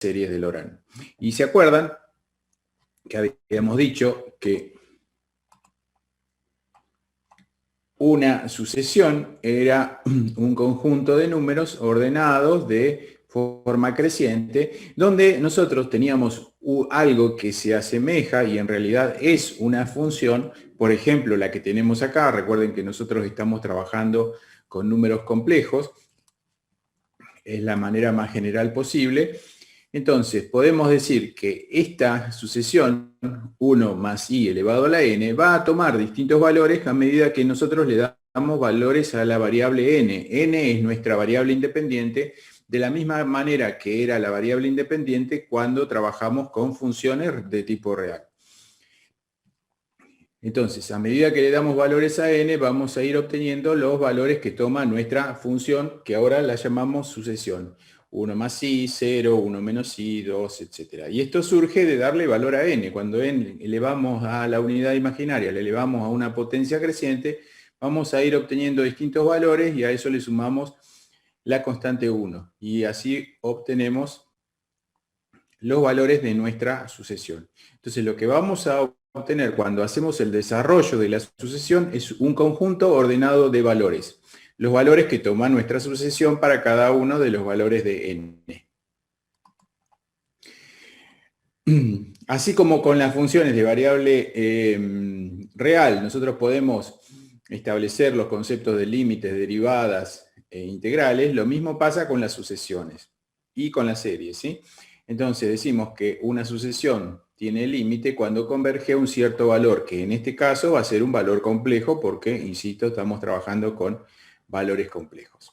series de Lorentz. Y se acuerdan que habíamos dicho que una sucesión era un conjunto de números ordenados de forma creciente, donde nosotros teníamos algo que se asemeja y en realidad es una función, por ejemplo, la que tenemos acá. Recuerden que nosotros estamos trabajando con números complejos, es la manera más general posible. Entonces, podemos decir que esta sucesión, 1 más i elevado a la n, va a tomar distintos valores a medida que nosotros le damos valores a la variable n. N es nuestra variable independiente, de la misma manera que era la variable independiente cuando trabajamos con funciones de tipo real. Entonces, a medida que le damos valores a n, vamos a ir obteniendo los valores que toma nuestra función, que ahora la llamamos sucesión. 1 más i, 0, 1 menos i, 2, etc. Y esto surge de darle valor a n. Cuando n elevamos a la unidad imaginaria, le elevamos a una potencia creciente, vamos a ir obteniendo distintos valores y a eso le sumamos la constante 1. Y así obtenemos los valores de nuestra sucesión. Entonces, lo que vamos a obtener cuando hacemos el desarrollo de la sucesión es un conjunto ordenado de valores. Los valores que toma nuestra sucesión para cada uno de los valores de n. Así como con las funciones de variable real, nosotros podemos establecer los conceptos de límites, derivadas e integrales, lo mismo pasa con las sucesiones y con las series, ¿sí? Entonces decimos que una sucesión tiene límite cuando converge a un cierto valor, que en este caso va a ser un valor complejo porque, insisto, estamos trabajando con valores complejos.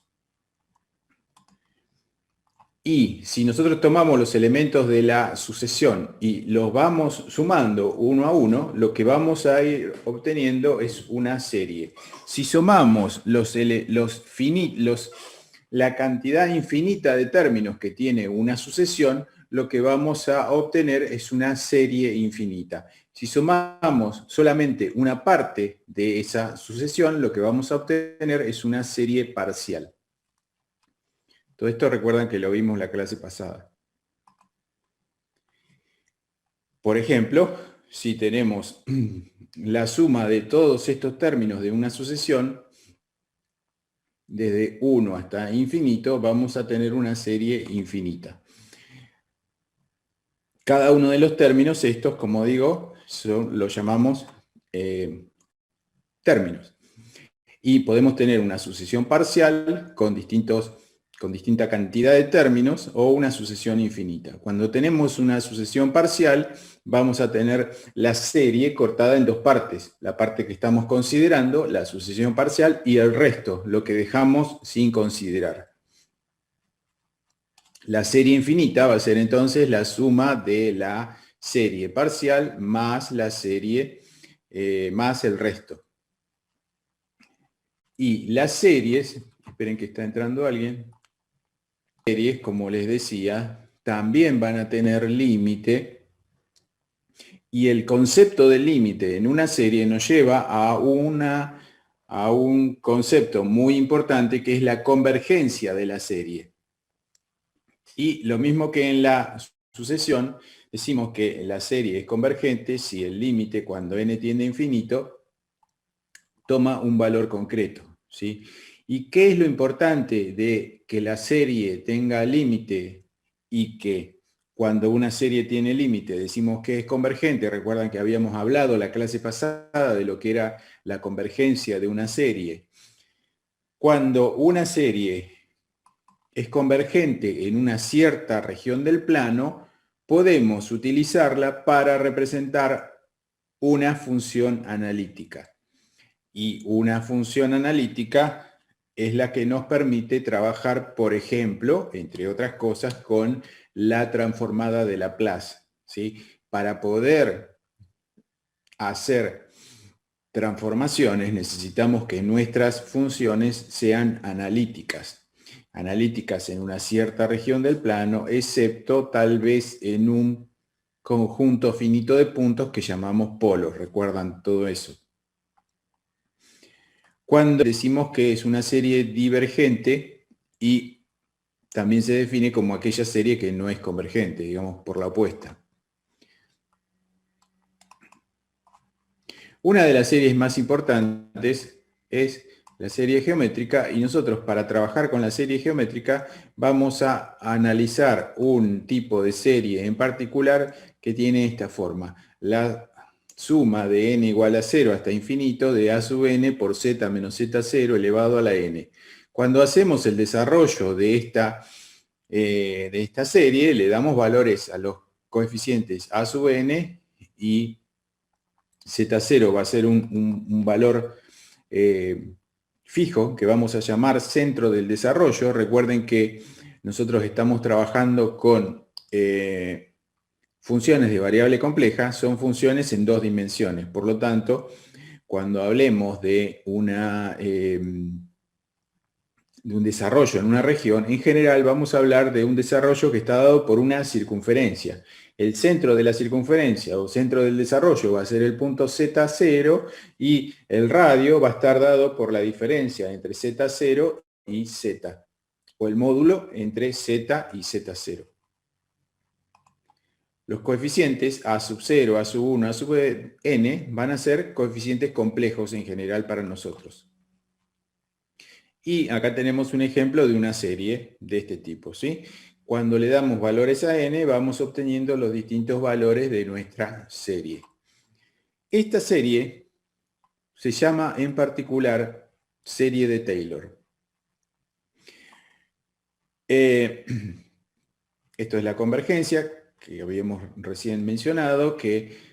Y si nosotros tomamos los elementos de la sucesión y los vamos sumando uno a uno, lo que vamos a ir obteniendo es una serie. Si sumamos la cantidad infinita de términos que tiene una sucesión, lo que vamos a obtener es una serie infinita. Si sumamos solamente una parte de esa sucesión, lo que vamos a obtener es una serie parcial. Todo esto recuerdan que lo vimos la clase pasada. Por ejemplo, si tenemos la suma de todos estos términos de una sucesión, desde 1 hasta infinito, vamos a tener una serie infinita. Cada uno de los términos, estos, como digo, los llamamos términos. Y podemos tener una sucesión parcial con distinta cantidad de términos o una sucesión infinita. Cuando tenemos una sucesión parcial, vamos a tener la serie cortada en dos partes. La parte que estamos considerando, la sucesión parcial, y el resto, lo que dejamos sin considerar. La serie infinita va a ser entonces la suma de la serie parcial más la serie más el resto. Y las series, esperen que está entrando alguien, series, como les decía, también van a tener límite, y el concepto de límite en una serie nos lleva a un concepto muy importante que es la convergencia de la serie. Y lo mismo que en la sucesión, decimos que la serie es convergente si el límite, cuando n tiende a infinito, toma un valor concreto, ¿sí? ¿Y qué es lo importante de que la serie tenga límite y que cuando una serie tiene límite decimos que es convergente? Recuerdan que habíamos hablado la clase pasada de lo que era la convergencia de una serie. Cuando una serie es convergente en una cierta región del plano, podemos utilizarla para representar una función analítica. Y una función analítica es la que nos permite trabajar, por ejemplo, entre otras cosas, con la transformada de Laplace, ¿sí? Para poder hacer transformaciones necesitamos que nuestras funciones sean analíticas. Analíticas en una cierta región del plano, excepto tal vez en un conjunto finito de puntos que llamamos polos. ¿Recuerdan todo eso? Cuando decimos que es una serie divergente y también se define como aquella serie que no es convergente, digamos, por la opuesta. Una de las series más importantes es la serie geométrica, y nosotros para trabajar con la serie geométrica vamos a analizar un tipo de serie en particular que tiene esta forma: la suma de n igual a 0 hasta infinito de a sub n por z menos z0 elevado a la n. Cuando hacemos el desarrollo de esta serie, le damos valores a los coeficientes a sub n, y z0 va a ser un valor fijo que vamos a llamar centro del desarrollo. Recuerden que nosotros estamos trabajando con funciones de variable compleja, son funciones en dos dimensiones. Por lo tanto, cuando hablemos de un desarrollo en una región, en general vamos a hablar de un desarrollo que está dado por una circunferencia. El centro de la circunferencia o centro del desarrollo va a ser el punto Z0, y el radio va a estar dado por la diferencia entre Z0 y Z, o el módulo entre Z y Z0. Los coeficientes a sub 0, a sub 1, a sub n van a ser coeficientes complejos en general para nosotros. Y acá tenemos un ejemplo de una serie de este tipo, ¿sí? Cuando le damos valores a n, vamos obteniendo los distintos valores de nuestra serie. Esta serie se llama en particular serie de Taylor. Esto es la convergencia que habíamos recién mencionado, que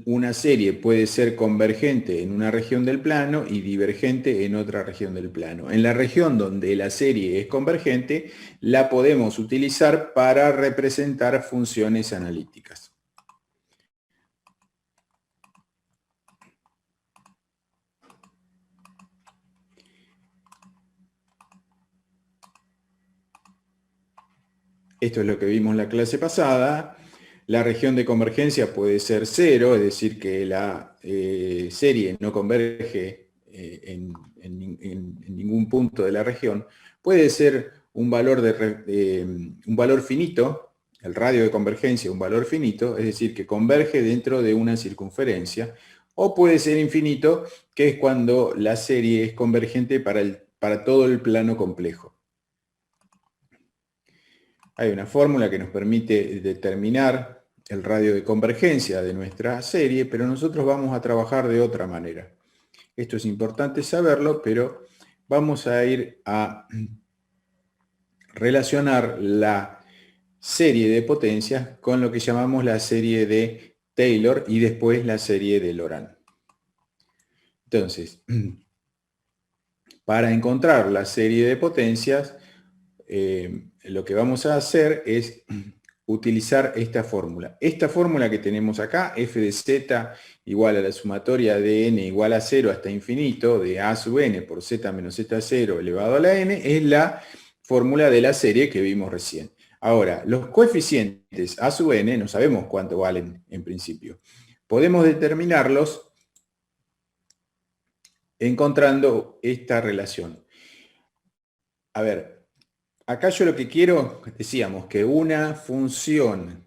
una serie puede ser convergente en una región del plano y divergente en otra región del plano. En la región donde la serie es convergente, la podemos utilizar para representar funciones analíticas. Esto es lo que vimos en la clase pasada. La región de convergencia puede ser 0, es decir, que la serie no converge en ningún punto de la región. Puede ser un valor finito, el radio de convergencia un valor finito, es decir, que converge dentro de una circunferencia, o puede ser infinito, que es cuando la serie es convergente para todo el plano complejo. Hay una fórmula que nos permite determinar el radio de convergencia de nuestra serie, pero nosotros vamos a trabajar de otra manera. Esto es importante saberlo, pero vamos a ir a relacionar la serie de potencias con lo que llamamos la serie de Taylor y después la serie de Laurent. Entonces, para encontrar la serie de potencias, lo que vamos a hacer es utilizar esta fórmula. Esta fórmula que tenemos acá, f de z igual a la sumatoria de n igual a 0 hasta infinito de a sub n por z menos z0 elevado a la n, es la fórmula de la serie que vimos recién. Ahora, los coeficientes a sub n no sabemos cuánto valen en principio. Podemos determinarlos encontrando esta relación. A ver, acá yo lo que quiero, decíamos que una función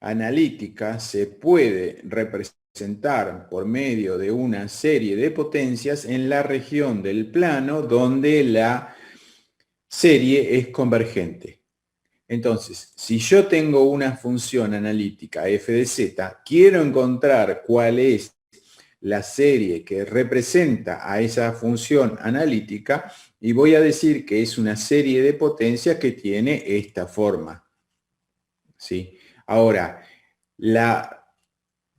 analítica se puede representar por medio de una serie de potencias en la región del plano donde la serie es convergente. Entonces, si yo tengo una función analítica f de z, quiero encontrar cuál es la serie que representa a esa función analítica, y voy a decir que es una serie de potencias que tiene esta forma. ¿Sí? Ahora, la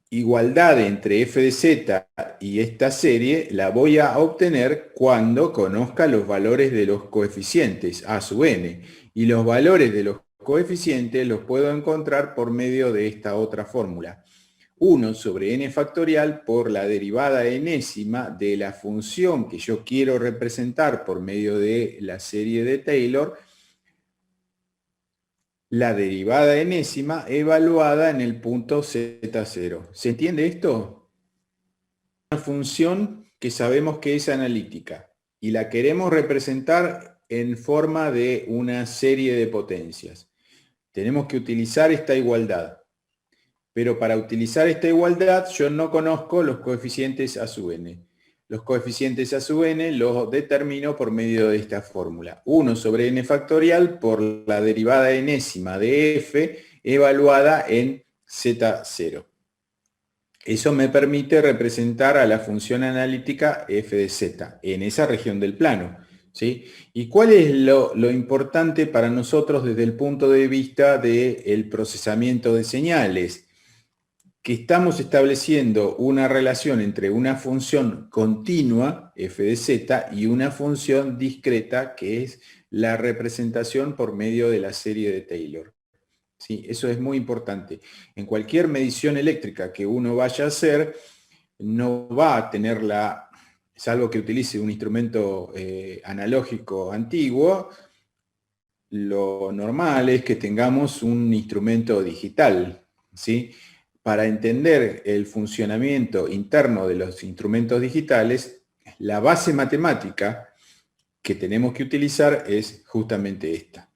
igualdad entre f de z y esta serie la voy a obtener cuando conozca los valores de los coeficientes a sub n. Y los valores de los coeficientes los puedo encontrar por medio de esta otra fórmula. 1 sobre n factorial por la derivada enésima de la función que yo quiero representar por medio de la serie de Taylor, la derivada enésima evaluada en el punto z0. ¿Se entiende esto? Una función que sabemos que es analítica y la queremos representar en forma de una serie de potencias. Tenemos que utilizar esta igualdad. Pero para utilizar esta igualdad yo no conozco los coeficientes a sub n. Los coeficientes a sub n los determino por medio de esta fórmula. 1 sobre n factorial por la derivada enésima de f evaluada en z0. Eso me permite representar a la función analítica f de z en esa región del plano, ¿sí? ¿Y cuál es lo importante para nosotros desde el punto de vista del procesamiento de señales? Que estamos estableciendo una relación entre una función continua, f de z, y una función discreta, que es la representación por medio de la serie de Taylor. ¿Sí? Eso es muy importante. En cualquier medición eléctrica que uno vaya a hacer, no va a tener salvo que utilice un instrumento analógico antiguo, lo normal es que tengamos un instrumento digital, ¿sí? Para entender el funcionamiento interno de los instrumentos digitales, la base matemática que tenemos que utilizar es justamente esta.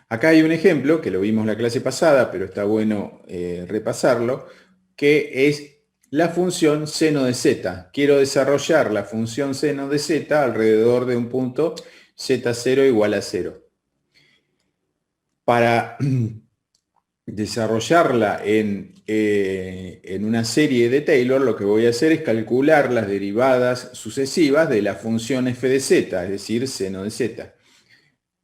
Acá hay un ejemplo, que lo vimos la clase pasada, pero está bueno repasarlo, que es la función seno de z. Quiero desarrollar la función seno de z alrededor de un punto z0 igual a 0. Para desarrollarla en una serie de Taylor, lo que voy a hacer es calcular las derivadas sucesivas de la función f de z, es decir, seno de z.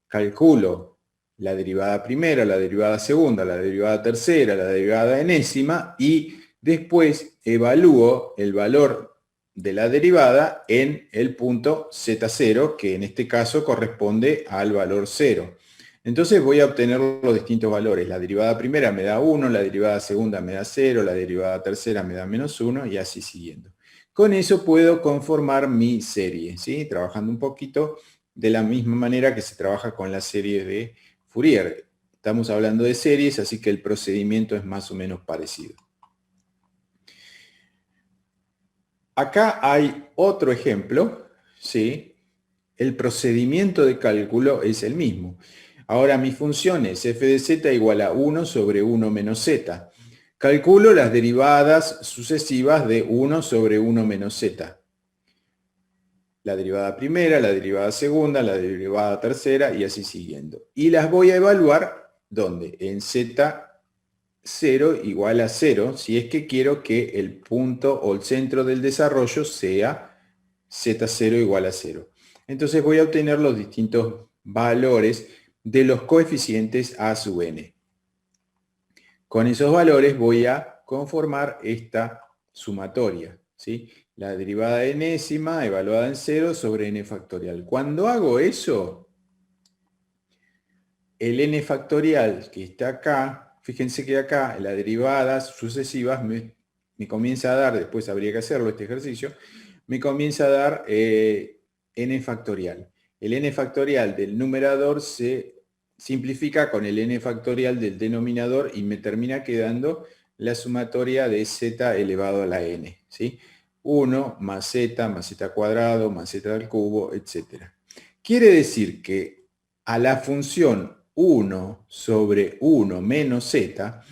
Calculo la derivada primera, la derivada segunda, la derivada tercera, la derivada enésima, y después evalúo el valor de la derivada en el punto z0, que en este caso corresponde al valor 0. Entonces voy a obtener los distintos valores. La derivada primera me da 1, la derivada segunda me da 0, la derivada tercera me da menos 1 y así siguiendo. Con eso puedo conformar mi serie, ¿sí? Trabajando un poquito de la misma manera que se trabaja con la serie de Fourier. Estamos hablando de series, así que el procedimiento es más o menos parecido. Acá hay otro ejemplo, ¿sí? El procedimiento de cálculo es el mismo. Ahora mi función es f de z igual a 1 sobre 1 menos z. Calculo las derivadas sucesivas de 1 sobre 1 menos z. La derivada primera, la derivada segunda, la derivada tercera y así siguiendo. Y las voy a evaluar, ¿dónde? En z0 igual a 0, si es que quiero que el punto o el centro del desarrollo sea z0 igual a 0. Entonces voy a obtener los distintos valores de los coeficientes a sub n. Con esos valores voy a conformar esta sumatoria, ¿sí? La derivada enésima evaluada en 0 sobre n factorial. Cuando hago eso, el n factorial que está acá, fíjense que acá las derivadas sucesivas me comienza a dar, después habría que hacerlo este ejercicio, me comienza a dar n factorial. El n factorial del numerador se simplifica con el n factorial del denominador y me termina quedando la sumatoria de z elevado a la n, ¿sí? 1 más z cuadrado, más z al cubo, etc. Quiere decir que a la función 1 sobre 1 menos z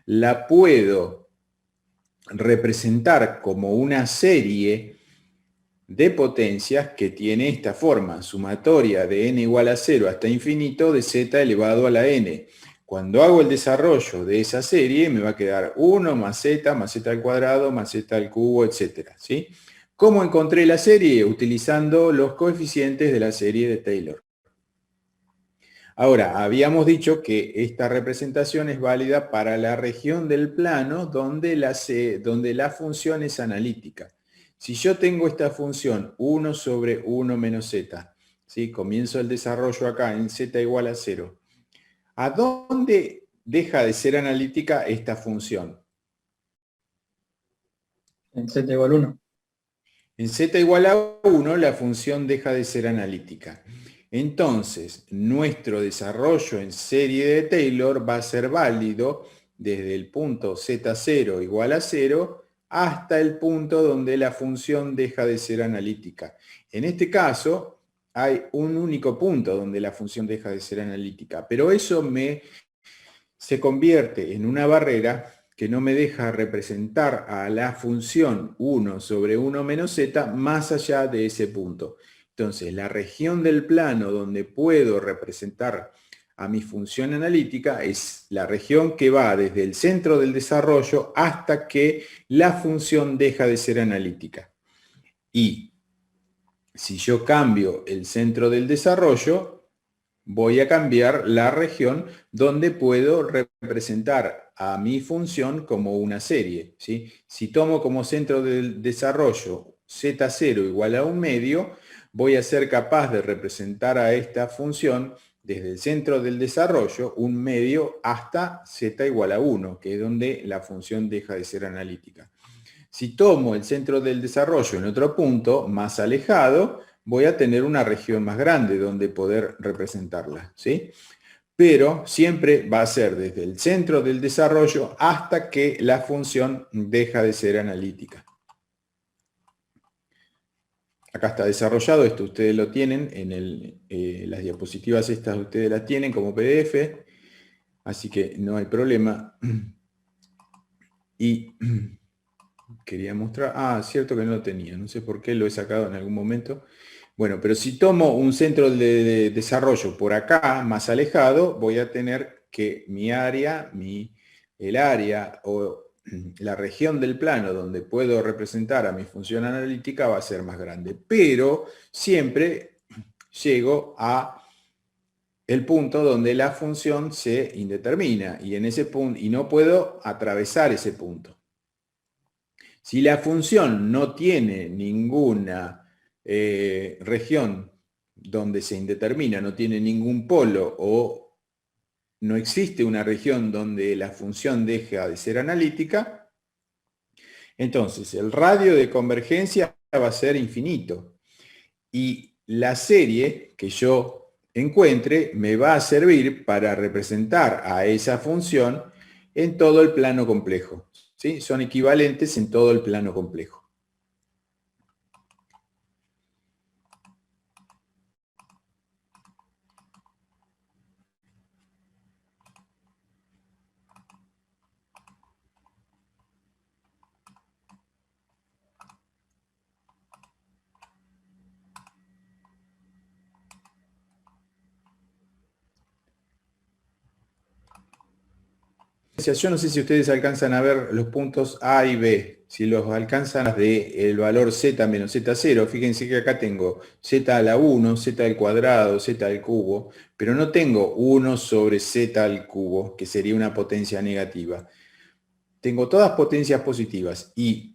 la puedo representar como una serie de potencias que tiene esta forma, sumatoria de n igual a 0 hasta infinito de z elevado a la n. Cuando hago el desarrollo de esa serie me va a quedar 1 más z al cuadrado, más z al cubo, etc. ¿Sí? ¿Cómo encontré la serie? Utilizando los coeficientes de la serie de Taylor. Ahora, habíamos dicho que esta representación es válida para la región del plano donde la función es analítica. Si yo tengo esta función 1 sobre 1 menos z, ¿sí? Comienzo el desarrollo acá en z igual a 0. ¿A dónde deja de ser analítica esta función? En z igual a 1. En z igual a 1 la función deja de ser analítica. Entonces, nuestro desarrollo en serie de Taylor va a ser válido desde el punto z0 igual a 0 hasta el punto donde la función deja de ser analítica. En este caso, hay un único punto donde la función deja de ser analítica, pero eso se convierte en una barrera que no me deja representar a la función 1 sobre 1 menos z más allá de ese punto. Entonces, la región del plano donde puedo representar a mi función analítica es la región que va desde el centro del desarrollo hasta que la función deja de ser analítica. Y si yo cambio el centro del desarrollo, voy a cambiar la región donde puedo representar a mi función como una serie, ¿sí? Si tomo como centro del desarrollo z0 igual a 1/2, voy a ser capaz de representar a esta función desde el centro del desarrollo 1/2 hasta z igual a 1, que es donde la función deja de ser analítica. Si tomo el centro del desarrollo en otro punto, más alejado, voy a tener una región más grande donde poder representarla, ¿sí? Pero siempre va a ser desde el centro del desarrollo hasta que la función deja de ser analítica. Acá está desarrollado, esto ustedes lo tienen, las diapositivas estas ustedes las tienen como PDF, así que no hay problema. Y quería mostrar, cierto que no lo tenía, no sé por qué lo he sacado en algún momento. Bueno, pero si tomo un centro de desarrollo por acá, más alejado, voy a tener que mi área, el área o la región del plano donde puedo representar a mi función analítica va a ser más grande. Pero siempre llego a el punto donde la función se indetermina y en ese punto, y no puedo atravesar ese punto. Si la función no tiene ninguna región donde se indetermina, no tiene ningún polo o no existe una región donde la función deja de ser analítica, entonces el radio de convergencia va a ser infinito. Y la serie que yo encuentre me va a servir para representar a esa función en todo el plano complejo, ¿sí? Son equivalentes en todo el plano complejo. Yo no sé si ustedes alcanzan a ver los puntos A y B, si los alcanzan de el valor z menos z0, fíjense que acá tengo z a la 1, z al cuadrado, z al cubo, pero no tengo 1 sobre z al cubo, que sería una potencia negativa. Tengo todas potencias positivas y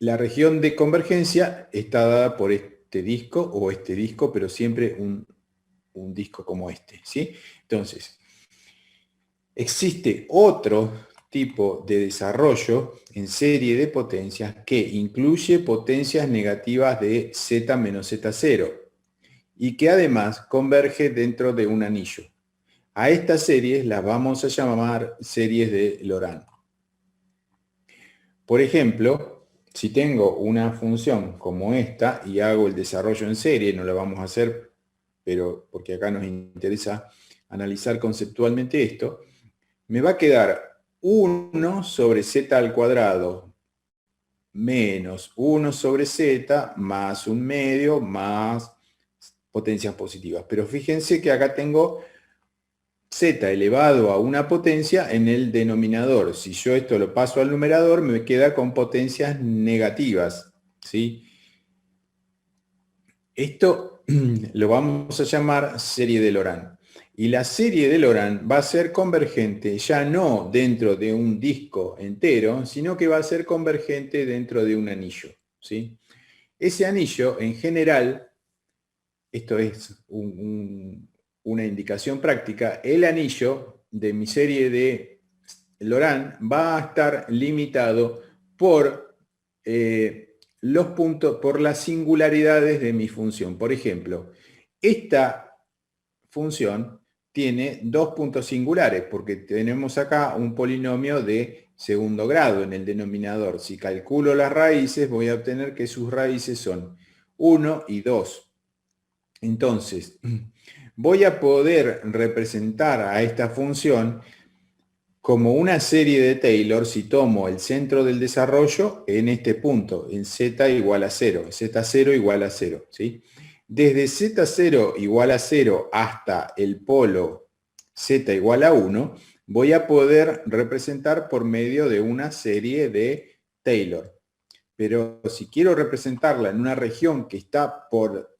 la región de convergencia está dada por este disco o este disco, pero siempre un disco como este, ¿sí? Entonces, existe otro tipo de desarrollo en serie de potencias que incluye potencias negativas de z menos z0 y que además converge dentro de un anillo. A estas series las vamos a llamar series de Laurent. Por ejemplo, si tengo una función como esta y hago el desarrollo en serie, no lo vamos a hacer, pero porque acá nos interesa analizar conceptualmente esto, me va a quedar 1 sobre z al cuadrado menos 1 sobre z más 1/2 más potencias positivas. Pero fíjense que acá tengo z elevado a una potencia en el denominador. Si yo esto lo paso al numerador, me queda con potencias negativas, ¿sí? Esto lo vamos a llamar serie de Laurent. Y la serie de Laurent va a ser convergente ya no dentro de un disco entero, sino que va a ser convergente dentro de un anillo, ¿sí? Ese anillo, en general, esto es una indicación práctica, el anillo de mi serie de Laurent va a estar limitado por los puntos, por las singularidades de mi función. Por ejemplo, esta función tiene dos puntos singulares porque tenemos acá un polinomio de segundo grado en el denominador. Si calculo las raíces, voy a obtener que sus raíces son 1 y 2. Entonces, voy a poder representar a esta función como una serie de Taylor si tomo el centro del desarrollo en este punto, en z igual a 0, z0 igual a 0, ¿sí? Desde z0 igual a 0 hasta el polo z igual a 1, voy a poder representar por medio de una serie de Taylor. Pero si quiero representarla en una región que está por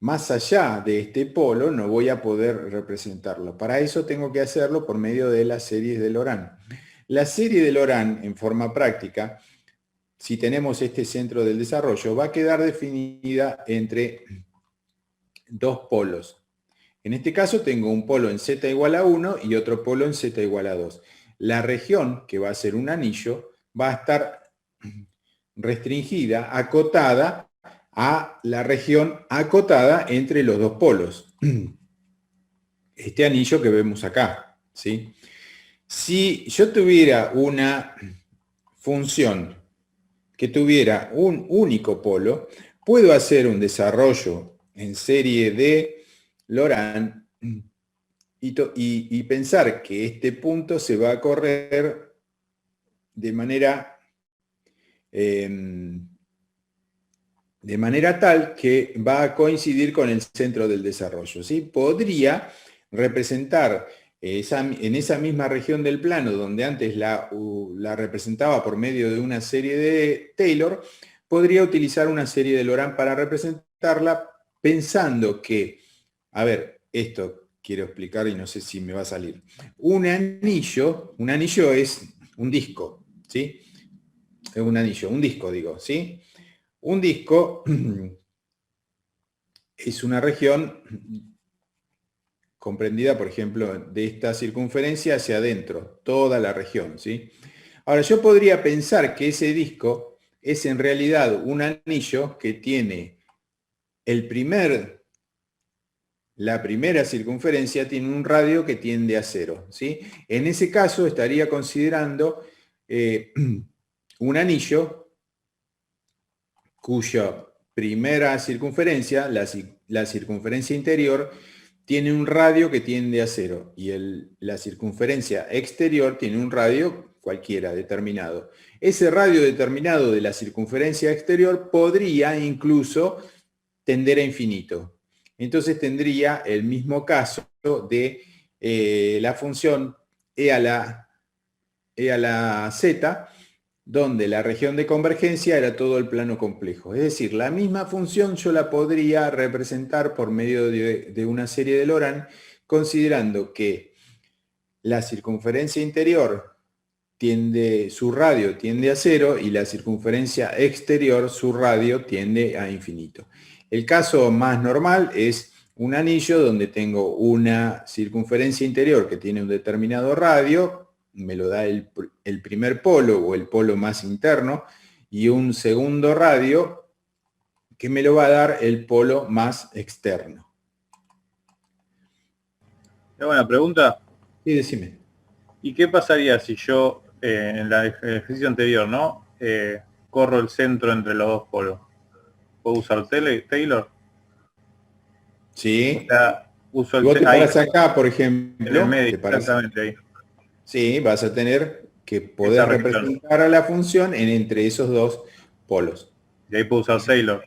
más allá de este polo, no voy a poder representarlo. Para eso tengo que hacerlo por medio de las series de Laurent. La serie de Laurent, en forma práctica, si tenemos este centro del desarrollo, va a quedar definida entre dos polos. En este caso tengo un polo en z igual a 1 y otro polo en z igual a 2. La región, que va a ser un anillo, va a estar restringida, acotada, a la región acotada entre los dos polos. Este anillo que vemos acá, ¿sí? Si yo tuviera una función que tuviera un único polo, puedo hacer un desarrollo en serie de Laurent y pensar que este punto se va a correr de manera tal que va a coincidir con el centro del desarrollo, ¿sí? Podría representar en esa misma región del plano, donde antes la representaba por medio de una serie de Taylor, podría utilizar una serie de Laurent para representarla, pensando que, a ver, esto quiero explicar y no sé si me va a salir. Un anillo es un disco, ¿sí? Es un anillo, un disco digo, ¿sí? Un disco es una región comprendida, por ejemplo, de esta circunferencia hacia adentro, toda la región, ¿sí? Ahora, yo podría pensar que ese disco es en realidad un anillo que tiene la primera circunferencia tiene un radio que tiende a 0, ¿sí? En ese caso estaría considerando un anillo cuya primera circunferencia, la circunferencia interior, tiene un radio que tiende a 0 y la circunferencia exterior tiene un radio cualquiera determinado. Ese radio determinado de la circunferencia exterior podría incluso tender a infinito. Entonces tendría el mismo caso de la función e a la z, donde la región de convergencia era todo el plano complejo. Es decir, la misma función yo la podría representar por medio de una serie de Laurent, considerando que la circunferencia interior su radio tiende a 0 y la circunferencia exterior, su radio tiende a infinito. El caso más normal es un anillo donde tengo una circunferencia interior que tiene un determinado radio, me lo da el primer polo o el polo más interno, y un segundo radio que me lo va a dar el polo más externo. ¿Tengo una pregunta? Sí, decime. ¿Y qué pasaría si yo, en el ejercicio anterior, ¿no? Corro el centro entre los dos polos? ¿Puedo usar Taylor? Sí. O sea, uso Si vos te ahí, paras acá, por en el ejemplo, medio, te paras. exactamente ahí. Sí, vas a tener que Esa poder región. representar a la función entre esos dos polos. Y ahí puedo usar Taylor.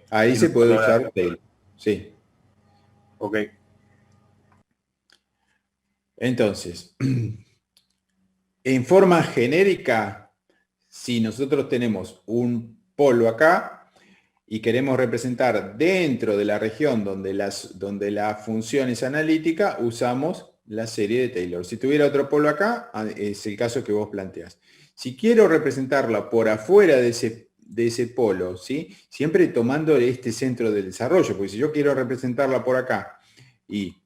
Ahí Sin se puede usarlo usar acá. Taylor. Sí. Ok. Entonces, en forma genérica, si nosotros tenemos un polo acá y queremos representar dentro de la región donde la función es analítica, usamos la serie de Taylor. Si tuviera otro polo acá, es el caso que vos planteás. Si quiero representarla por afuera de ese polo, ¿sí? Siempre tomando este centro del desarrollo, porque si yo quiero representarla por acá y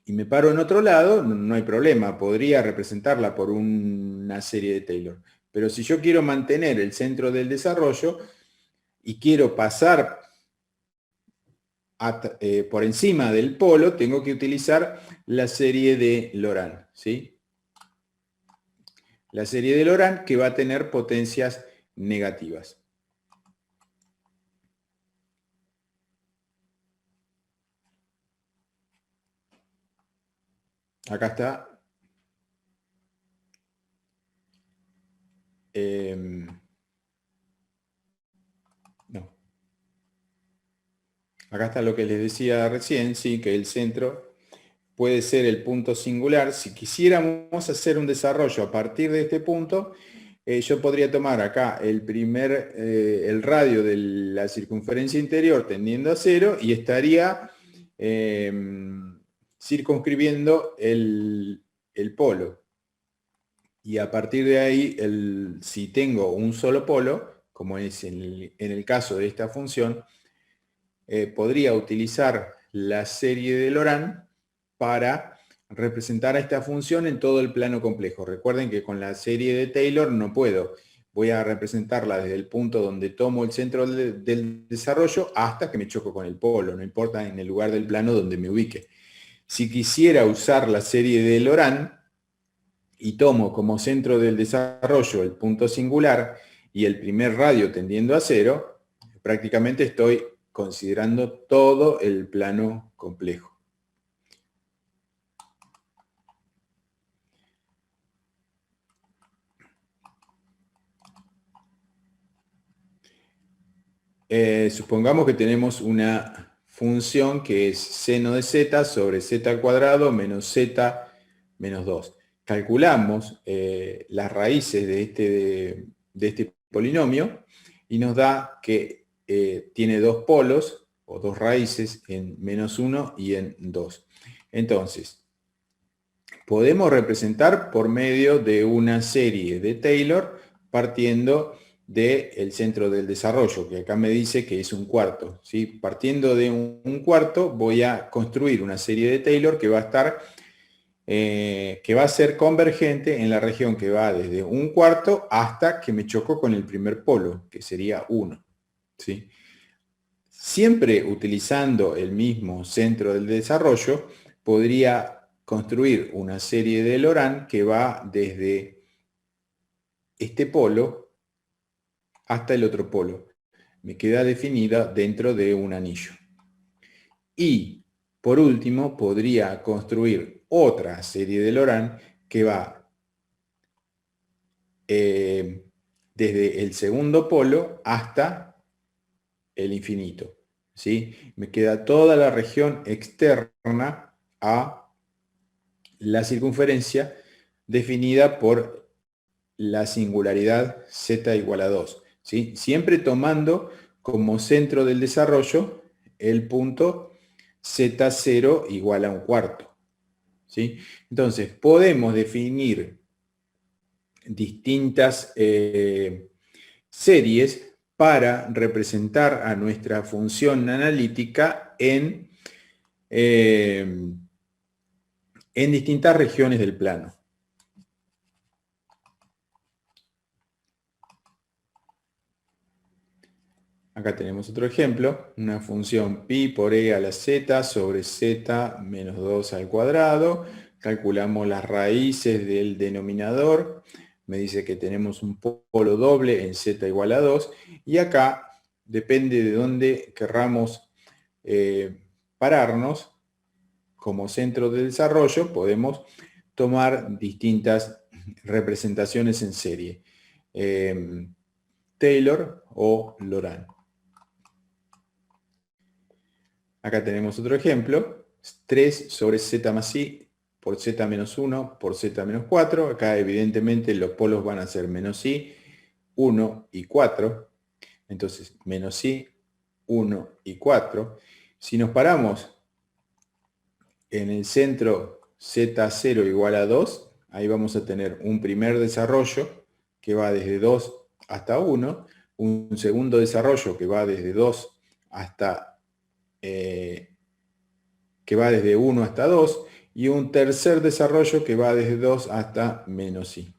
me paro en otro lado, no hay problema, podría representarla por una serie de Taylor. Pero si yo quiero mantener el centro del desarrollo y quiero pasar por encima del polo, tengo que utilizar la serie de Laurent, ¿sí? la serie de Laurent, que va a tener potencias negativas. Acá está. No. Acá está lo que les decía recién, sí, que el centro puede ser el punto singular. Si quisiéramos hacer un desarrollo a partir de este punto, yo podría tomar acá el radio de la circunferencia interior tendiendo a 0 y estaría circunscribiendo el polo. Y a partir de ahí, si tengo un solo polo, como es en el caso de esta función, podría utilizar la serie de Laurent para representar a esta función en todo el plano complejo. Recuerden que con la serie de Taylor no puedo. Voy a representarla desde el punto donde tomo el centro del desarrollo hasta que me choco con el polo, no importa en el lugar del plano donde me ubique. Si quisiera usar la serie de Laurent y tomo como centro del desarrollo el punto singular y el primer radio tendiendo a 0, prácticamente estoy considerando todo el plano complejo. Supongamos que tenemos una función que es seno de z sobre z al cuadrado menos z menos 2. Calculamos las raíces de este polinomio y nos da que tiene dos polos o dos raíces en menos 1 y en 2. Entonces, podemos representar por medio de una serie de Taylor partiendo del centro del desarrollo, que acá me dice que es un cuarto, ¿sí? Partiendo de un cuarto voy a construir una serie de Taylor que va a estar, que va a ser convergente en la región que va desde un cuarto hasta que me choco con el primer polo, que sería 1, ¿sí? Siempre utilizando el mismo centro del desarrollo, podría construir una serie de Laurent que va desde este polo hasta el otro polo. Me queda definida dentro de un anillo. Y, por último, podría construir otra serie de Laurent que va desde el segundo polo hasta el infinito. ¿Sí? Me queda toda la región externa a la circunferencia definida por la singularidad z igual a 2. ¿Sí? Siempre tomando como centro del desarrollo el punto z0 igual a un cuarto. ¿Sí? Entonces, podemos definir distintas series para representar a nuestra función analítica en distintas regiones del plano. Acá tenemos otro ejemplo, una función pi por e a la z sobre z menos 2 al cuadrado. Calculamos las raíces del denominador. Me dice que tenemos un polo doble en z igual a 2. Y acá, depende de dónde querramos pararnos, como centro de desarrollo, podemos tomar distintas representaciones en serie. Taylor o Laurent. Acá tenemos otro ejemplo, 3 sobre z más i por z menos 1 por z menos 4. Acá evidentemente los polos van a ser menos i, 1 y 4. Entonces, menos i, 1 y 4. Si nos paramos en el centro z0 igual a 2, ahí vamos a tener un primer desarrollo que va desde 2 hasta 1, un segundo desarrollo que va desde 2 hasta que va desde 1 hasta 2, y un tercer desarrollo que va desde 2 hasta menos i.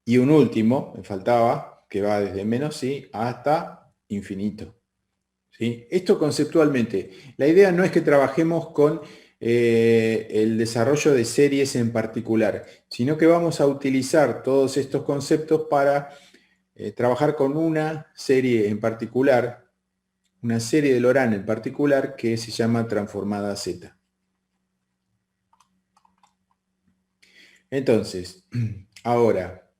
Y un último, me faltaba, que va desde menos i hasta infinito. ¿Sí? Esto conceptualmente. La idea no es que trabajemos con el desarrollo de series en particular, sino que vamos a utilizar todos estos conceptos para trabajar con una serie en particular, una serie de Laurent en particular que se llama transformada Z. Entonces, ahora,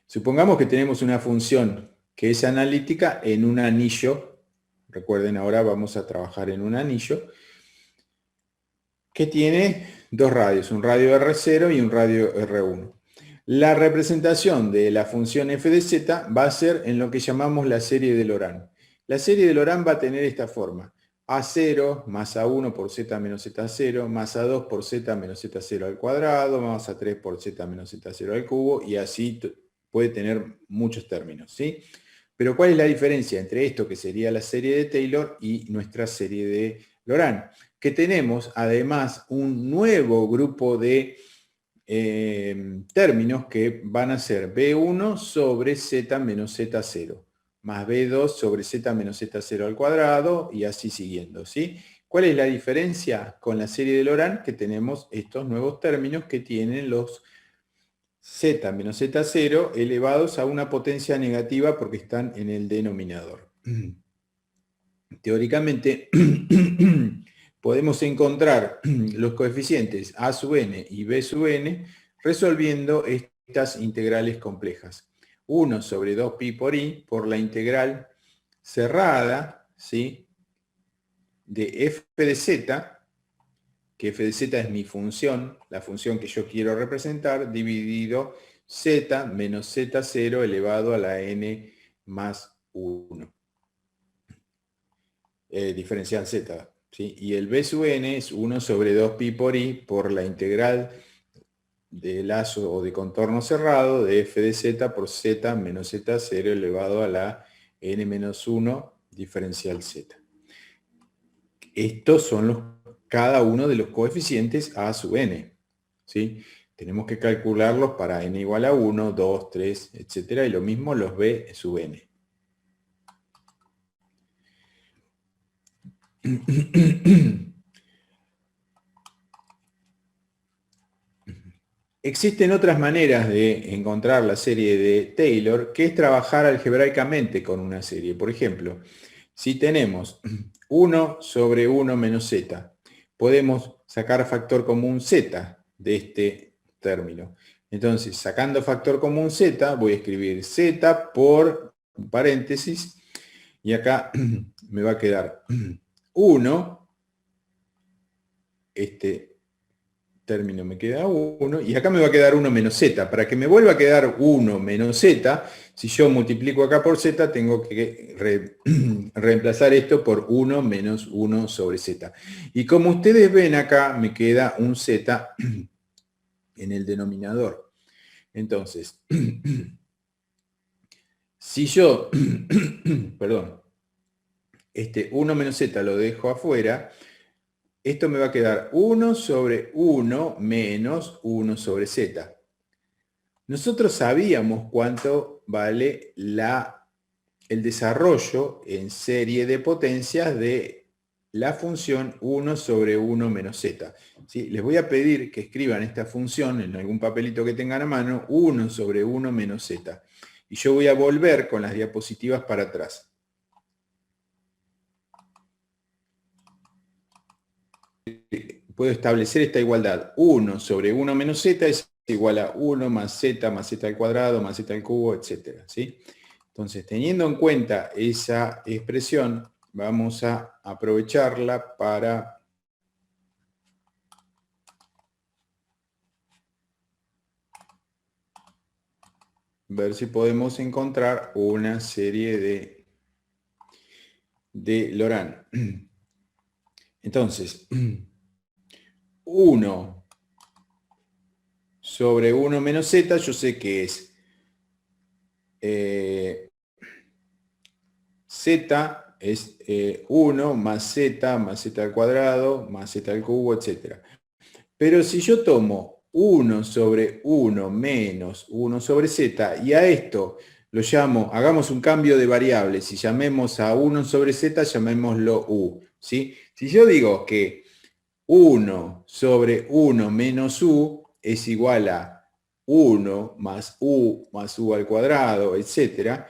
supongamos que tenemos una función que es analítica en un anillo. Recuerden, ahora vamos a trabajar en un anillo que tiene dos radios, un radio R0 y un radio R1. La representación de la función f de z va a ser en lo que llamamos la serie de Laurent. La serie de Laurent va a tener esta forma: A0 más A1 por z menos z0, más A2 por z menos z0 al cuadrado, más A3 por z menos z0 al cubo, y así puede tener muchos términos, ¿sí? Pero ¿cuál es la diferencia entre esto, que sería la serie de Taylor, y nuestra serie de Laurent? Que tenemos además un nuevo grupo de términos que van a ser B1 sobre z menos z0, más B2 sobre z menos z0 al cuadrado, y así siguiendo, ¿sí? ¿Cuál es la diferencia con la serie de Laurent? Que tenemos estos nuevos términos que tienen los z menos z0 elevados a una potencia negativa porque están en el denominador. Teóricamente, podemos encontrar los coeficientes a sub n y b sub n resolviendo estas integrales complejas. 1 sobre 2pi por i por la integral cerrada, ¿sí?, de f de z, que f de z es mi función, la función que yo quiero representar, dividido z menos z0 elevado a la n más 1. Diferencial z, ¿sí? Y el b sub n es 1 sobre 2pi por i por la integral de lazo o de contorno cerrado de f de z por z menos z0 elevado a la n menos 1 diferencial z. Estos son cada uno de los coeficientes a sub n, ¿sí? Tenemos que calcularlos para n igual a 1, 2, 3, etc. Y lo mismo los b sub n. Existen otras maneras de encontrar la serie de Taylor, que es trabajar algebraicamente con una serie. Por ejemplo, si tenemos 1 sobre 1 menos z, podemos sacar factor común z de este término. Entonces, sacando factor común z, voy a escribir z por un paréntesis, y acá me va a quedar 1, este término me queda 1, y acá me va a quedar 1 menos z. Para que me vuelva a quedar 1 menos z, si yo multiplico acá por z, tengo que reemplazar esto por 1 menos 1 sobre z. Y como ustedes ven acá, me queda un z en el denominador. Entonces, si yo, perdón, este 1 menos z lo dejo afuera, esto me va a quedar 1 sobre 1 menos 1 sobre z. Nosotros sabíamos cuánto vale el desarrollo en serie de potencias de la función 1 sobre 1 menos z. ¿Sí? Les voy a pedir que escriban esta función en algún papelito que tengan a mano, 1 sobre 1 menos z. Y yo voy a volver con las diapositivas para atrás. Puedo establecer esta igualdad. 1 sobre 1 menos z es igual a 1 más z al cuadrado, más z al cubo, etc. ¿Sí? Entonces, teniendo en cuenta esa expresión, vamos a aprovecharla para ver si podemos encontrar una serie de Laurent. Entonces, 1 sobre 1 menos z, yo sé que es z es 1 más z al cuadrado, más z al cubo, etc. Pero si yo tomo 1 sobre 1 menos 1 sobre z, y a esto lo llamo, hagamos un cambio de variables, y llamemos a 1 sobre z, llamémoslo u, ¿sí? Si yo digo que 1 sobre 1 menos u es igual a 1 más u al cuadrado, etc.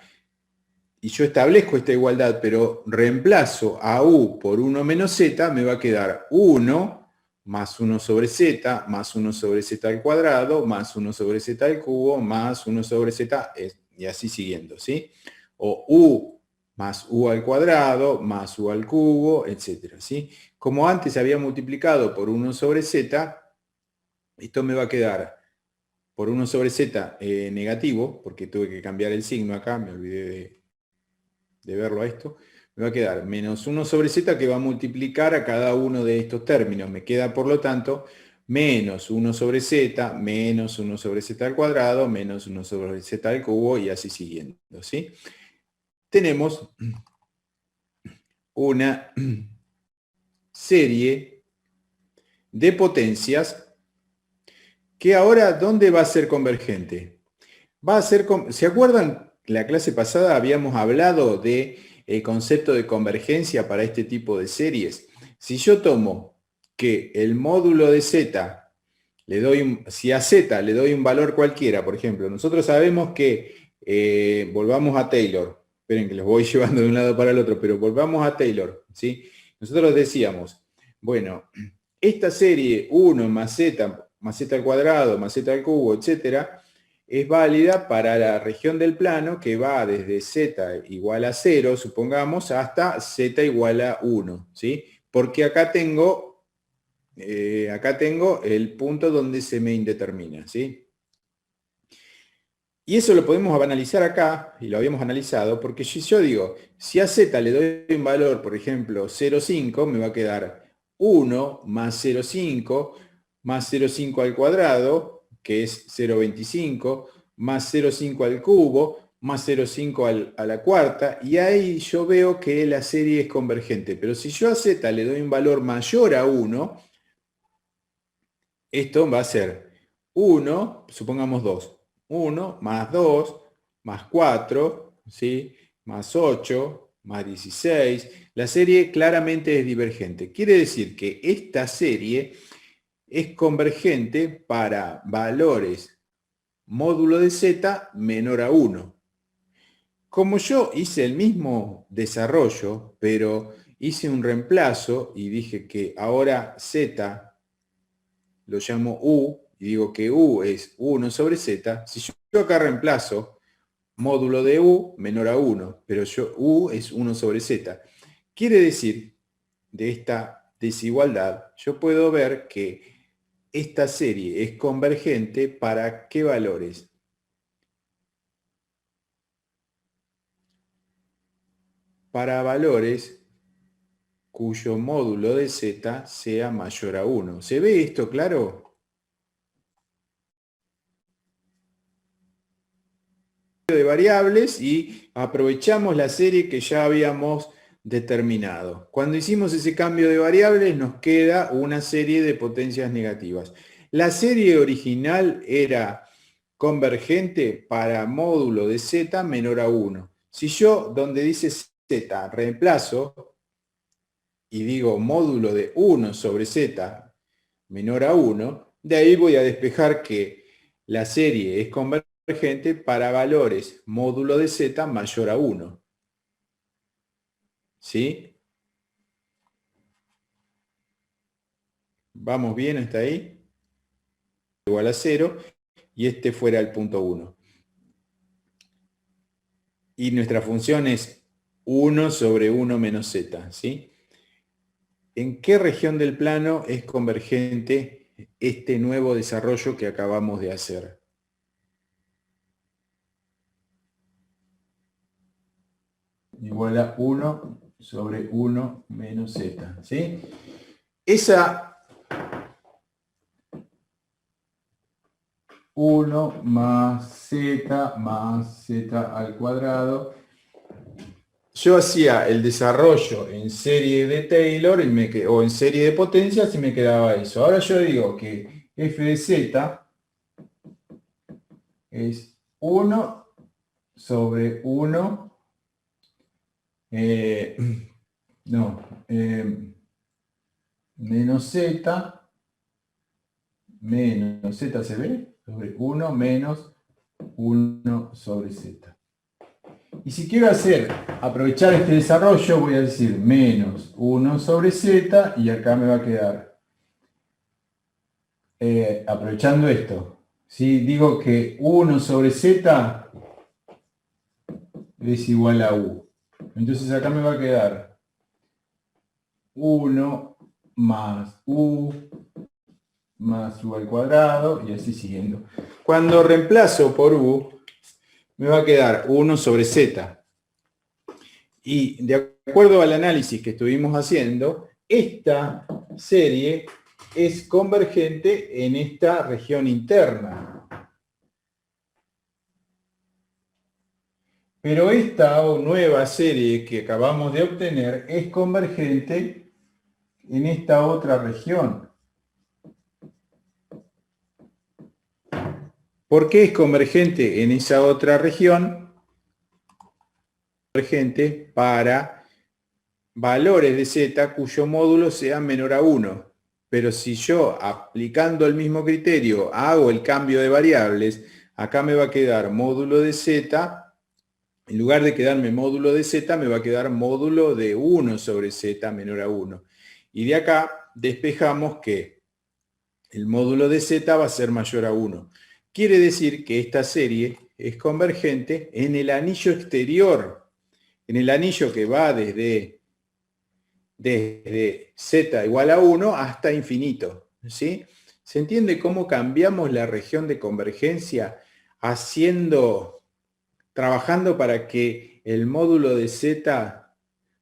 Y yo establezco esta igualdad, pero reemplazo a u por 1 menos z, me va a quedar 1 más 1 sobre z, más 1 sobre z al cuadrado, más 1 sobre z al cubo, más 1 sobre z, y así siguiendo, ¿sí? O u más u al cuadrado, más u al cubo, etcétera, ¿sí? Como antes había multiplicado por 1 sobre z, esto me va a quedar por 1 sobre z negativo, porque tuve que cambiar el signo acá, me olvidé de verlo a esto, me va a quedar menos 1 sobre z que va a multiplicar a cada uno de estos términos. Me queda, por lo tanto, menos 1 sobre z, menos 1 sobre z al cuadrado, menos 1 sobre z al cubo, y así siguiendo, ¿sí? Tenemos una serie de potencias que ahora, ¿dónde va a ser convergente? Va a ser, ¿se acuerdan? La clase pasada habíamos hablado de el concepto de convergencia para este tipo de series. Si yo tomo que el módulo de z, si a z le doy un valor cualquiera, por ejemplo, nosotros sabemos que, volvamos a Taylor, esperen que los voy llevando de un lado para el otro, pero volvamos a Taylor, ¿sí? Nosotros decíamos, bueno, esta serie 1 más z al cuadrado, más z al cubo, etcétera, es válida para la región del plano que va desde z igual a 0, supongamos, hasta z igual a 1, ¿sí? Porque acá tengo el punto donde se me indetermina, ¿sí? Y eso lo podemos analizar acá, y lo habíamos analizado, porque si yo digo, si a z le doy un valor, por ejemplo, 0,5, me va a quedar 1 más 0,5 más 0,5 al cuadrado, que es 0,25, más 0,5 al cubo, más 0,5 a la cuarta, y ahí yo veo que la serie es convergente. Pero si yo a z le doy un valor mayor a 1, esto va a ser 1, supongamos 2. 1 más 2 más 4, ¿sí? Más 8 más 16. La serie claramente es divergente. Quiere decir que esta serie es convergente para valores módulo de z menor a 1. Como yo hice el mismo desarrollo, pero hice un reemplazo y dije que ahora z lo llamo u, y digo que u es 1 sobre z, si yo acá reemplazo módulo de u menor a 1, pero u es 1 sobre z, quiere decir, de esta desigualdad, yo puedo ver que esta serie es convergente para ¿qué valores? Para valores cuyo módulo de z sea mayor a 1. ¿Se ve esto claro? De variables y aprovechamos la serie que ya habíamos determinado. Cuando hicimos ese cambio de variables nos queda una serie de potencias negativas. La serie original era convergente para módulo de z menor a 1. Si yo, donde dice z, reemplazo y digo módulo de 1 sobre z menor a 1, de ahí voy a despejar que la serie es convergente para valores módulo de z mayor a 1. ¿Sí? ¿Vamos bien hasta ahí? Igual a 0 y este fuera el punto 1. Y nuestra función es 1 sobre 1 menos z. ¿Sí? ¿En qué región del plano es convergente este nuevo desarrollo que acabamos de hacer? Igual a 1 sobre 1 menos z. ¿Sí? Esa 1 más z al cuadrado. Yo hacía el desarrollo en serie de Taylor o en serie de potencias y me quedaba eso. Ahora yo digo que f de z es 1 sobre 1. No, menos z, menos z se ve, sobre 1 menos 1 sobre z. Y si quiero aprovechar este desarrollo, voy a decir menos 1 sobre z, y acá me va a quedar, aprovechando esto, ¿sí? Digo que 1 sobre z es igual a u. Entonces acá me va a quedar 1 más u más u al cuadrado, y así siguiendo. Cuando reemplazo por u, me va a quedar 1 sobre z. Y de acuerdo al análisis que estuvimos haciendo, esta serie es convergente en esta región interna. Pero esta nueva serie que acabamos de obtener es convergente en esta otra región. ¿Por qué es convergente en esa otra región? Convergente para valores de z cuyo módulo sea menor a 1. Pero si yo, aplicando el mismo criterio, hago el cambio de variables, acá me va a quedar módulo de z, en lugar de quedarme módulo de z, me va a quedar módulo de 1 sobre z menor a 1. Y de acá despejamos que el módulo de z va a ser mayor a 1. Quiere decir que esta serie es convergente en el anillo exterior, en el anillo que va desde z igual a 1 hasta infinito, ¿sí? ¿Se entiende cómo cambiamos la región de convergencia trabajando para que el módulo de z,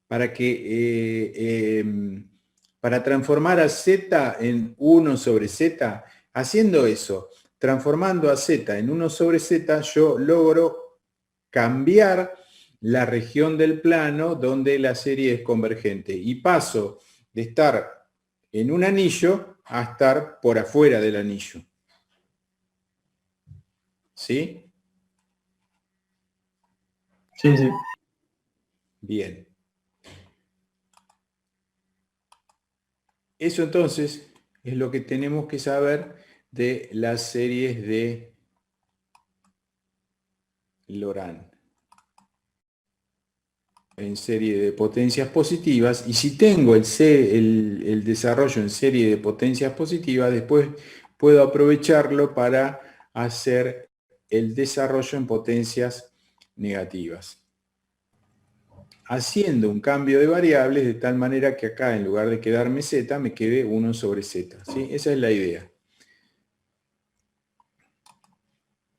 para transformar a z en 1 sobre z, haciendo eso, transformando a z en 1 sobre z, yo logro cambiar la región del plano donde la serie es convergente y paso de estar en un anillo a estar por afuera del anillo. ¿Sí? Sí, sí. Bien. Eso entonces es lo que tenemos que saber de las series de Laurent en serie de potencias positivas, y si tengo el desarrollo en serie de potencias positivas, después puedo aprovecharlo para hacer el desarrollo en potencias negativas, haciendo un cambio de variables de tal manera que acá, en lugar de quedarme z, me quede 1 sobre z. ¿Sí? Esa es la idea.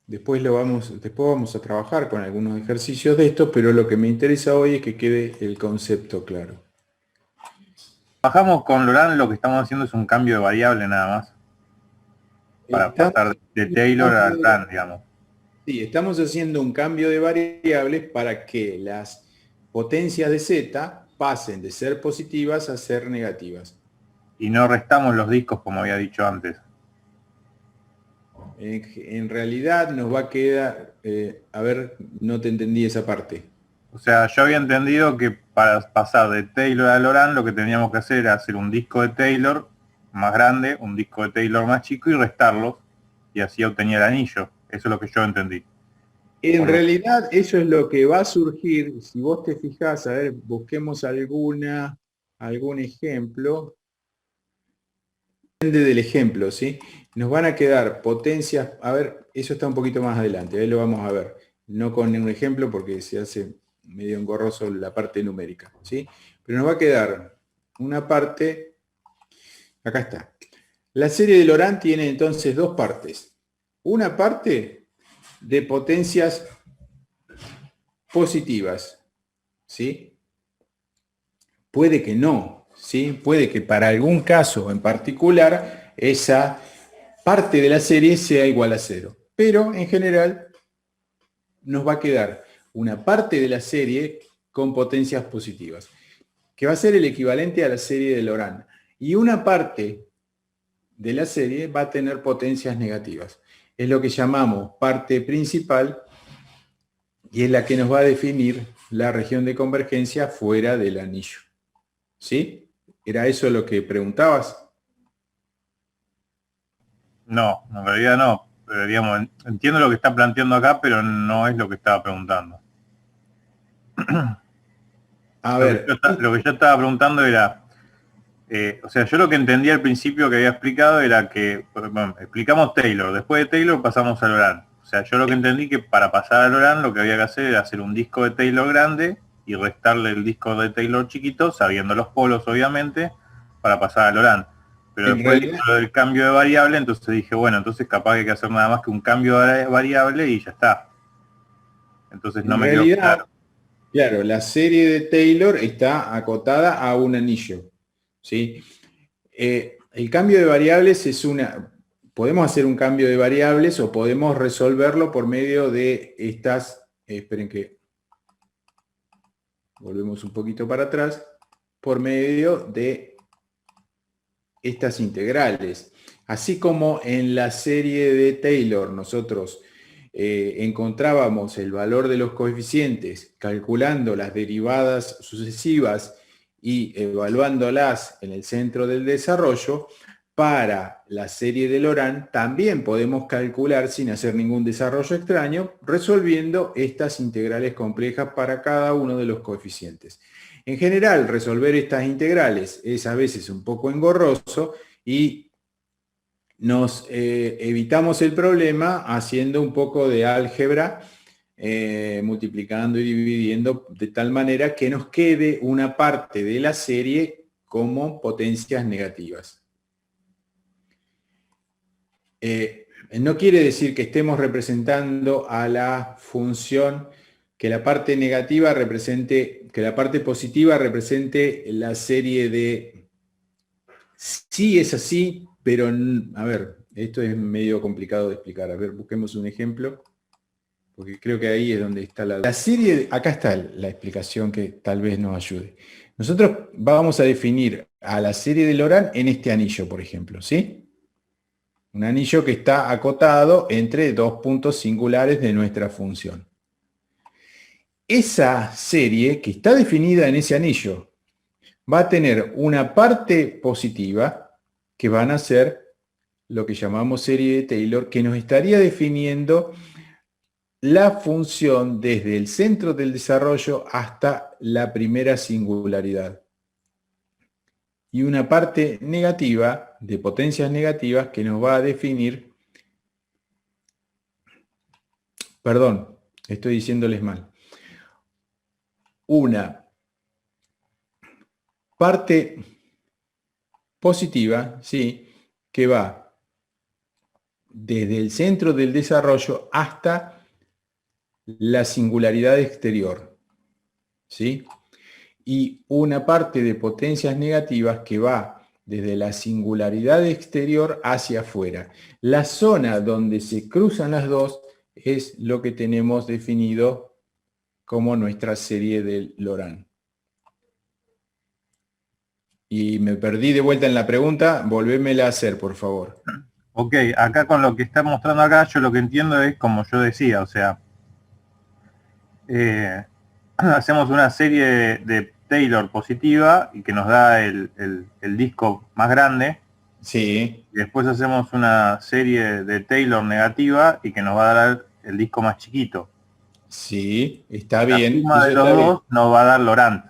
Después vamos a trabajar con algunos ejercicios de esto, pero lo que me interesa hoy es que quede el concepto claro. Bajamos con Laurent, lo que estamos haciendo es un cambio de variable nada más. Para pasar de Taylor a Laurent, digamos. Sí, estamos haciendo un cambio de variables para que las potencias de z pasen de ser positivas a ser negativas. Y no restamos los discos como había dicho antes. En realidad nos va a quedar, a ver, no te entendí esa parte. O sea, yo había entendido que para pasar de Taylor a Laurent lo que teníamos que hacer era hacer un disco de Taylor más grande, un disco de Taylor más chico y restarlos, y así obtenía el anillo. Eso es lo que yo entendí. En realidad eso es lo que va a surgir, si vos te fijás, a ver, busquemos algún ejemplo. Depende del ejemplo, ¿sí? Nos van a quedar potencias, a ver, eso está un poquito más adelante, ahí lo vamos a ver. No con un ejemplo porque se hace medio engorroso la parte numérica, ¿sí? Pero nos va a quedar una parte, acá está. La serie de Laurent tiene entonces dos partes. Una parte de potencias positivas, ¿sí? Puede que no, ¿sí? Puede que para algún caso en particular esa parte de la serie sea igual a 0. Pero en general nos va a quedar una parte de la serie con potencias positivas, que va a ser el equivalente a la serie de Laurent. Y una parte de la serie va a tener potencias negativas. Es lo que llamamos parte principal y es la que nos va a definir la región de convergencia fuera del anillo. ¿Sí? ¿Era eso lo que preguntabas? No, en realidad no. Pero, digamos, entiendo lo que está planteando acá, pero no es lo que estaba preguntando. A ver, Lo que yo estaba preguntando era, o sea, yo lo que entendí al principio que había explicado era que, bueno, explicamos Taylor, después de Taylor pasamos a Loran. O sea, yo lo que entendí que para pasar a Loran lo que había que hacer era hacer un disco de Taylor grande y restarle el disco de Taylor chiquito, sabiendo los polos obviamente, para pasar a Loran. Pero en después dijo realidad, lo del cambio de variable, entonces dije, bueno, entonces capaz que hay que hacer nada más que un cambio de variable y ya está. Entonces no en me quedó realidad, claro. claro, la serie de Taylor está acotada a un anillo, ¿sí? El cambio de variables es podemos hacer un cambio de variables o podemos resolverlo por medio de estas, esperen que volvemos un poquito para atrás, por medio de estas integrales. Así como en la serie de Taylor nosotros encontrábamos el valor de los coeficientes calculando las derivadas sucesivas y evaluándolas en el centro del desarrollo, para la serie de Laurent también podemos calcular sin hacer ningún desarrollo extraño, resolviendo estas integrales complejas para cada uno de los coeficientes. En general, resolver estas integrales es a veces un poco engorroso y nos evitamos el problema haciendo un poco de álgebra, multiplicando y dividiendo de tal manera que nos quede una parte de la serie como potencias negativas. No quiere decir que estemos representando a la función, que la parte negativa represente, que la parte positiva represente la serie de... Sí es así, pero a ver, esto es medio complicado de explicar. A ver, busquemos un ejemplo, porque creo que ahí es donde está la serie. Acá está la explicación que tal vez nos ayude. Nosotros vamos a definir a la serie de Laurent en este anillo, por ejemplo, ¿sí? Un anillo que está acotado entre dos puntos singulares de nuestra función. Esa serie que está definida en ese anillo va a tener una parte positiva que van a ser lo que llamamos serie de Taylor, que nos estaría definiendo la función desde el centro del desarrollo hasta la primera singularidad. Y una parte negativa, de potencias negativas, que nos va a definir, perdón, estoy diciéndoles mal, una parte positiva, ¿sí?, que va desde el centro del desarrollo hasta la singularidad exterior, ¿sí? Y una parte de potencias negativas que va desde la singularidad exterior hacia afuera. La zona donde se cruzan las dos es lo que tenemos definido como nuestra serie de Laurent. Y me perdí de vuelta en la pregunta, volvémela a hacer, por favor. Ok, acá con lo que está mostrando acá, yo lo que entiendo es como yo decía, o sea, hacemos una serie de Taylor positiva y que nos da el disco más grande. Sí. Y después hacemos una serie de Taylor negativa y que nos va a dar el disco más chiquito. Sí, está La bien, suma eso de los está bien. dos nos va a dar Laurent.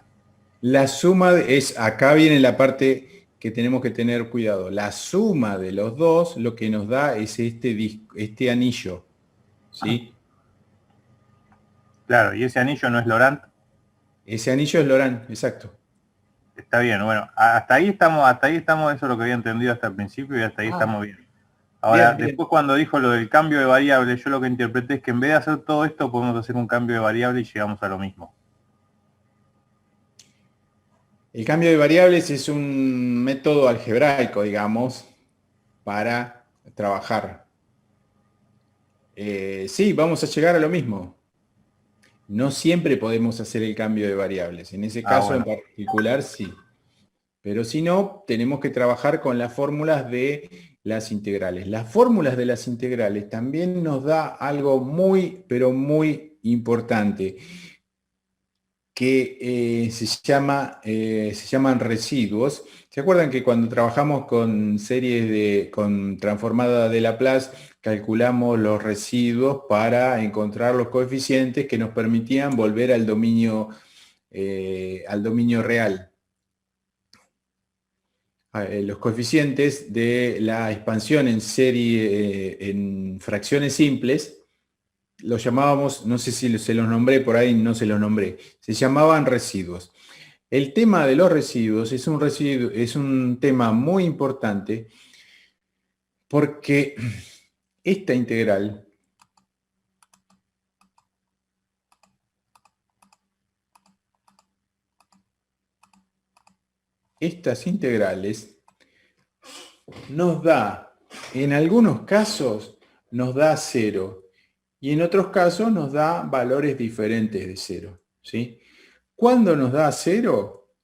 La suma es, acá viene la parte que tenemos que tener cuidado. La suma de los dos lo que nos da es este anillo, ¿sí? Claro, y ese anillo no es Laurent. Ese anillo es Laurent, exacto. Está bien, bueno, hasta ahí estamos, eso es lo que había entendido hasta el principio y hasta ahí Ah, estamos bien. Ahora, bien, bien. después cuando dijo lo del cambio de variable, yo lo que interpreté es que en vez de hacer todo esto, podemos hacer un cambio de variable y llegamos a lo mismo. El cambio de variables es un método algebraico, digamos, para trabajar. Sí, vamos a llegar a lo mismo. No siempre podemos hacer el cambio de variables. En ese Ah, caso en bueno. particular, sí. Pero si no, tenemos que trabajar con las fórmulas de las integrales. Las fórmulas de las integrales también nos da algo muy, pero muy importante, que se llaman residuos, ¿Se acuerdan que cuando trabajamos con con transformada de Laplace, calculamos los residuos para encontrar los coeficientes que nos permitían volver al dominio real? Los coeficientes de la expansión en serie, en fracciones simples, los llamábamos, no sé si se los nombré por ahí, no se los nombré, se llamaban residuos. El tema de los residuos es un tema muy importante porque esta integral estas integrales nos da, en algunos casos nos da 0 y en otros casos nos da valores diferentes de 0, ¿sí? ¿Cuándo nos da 0?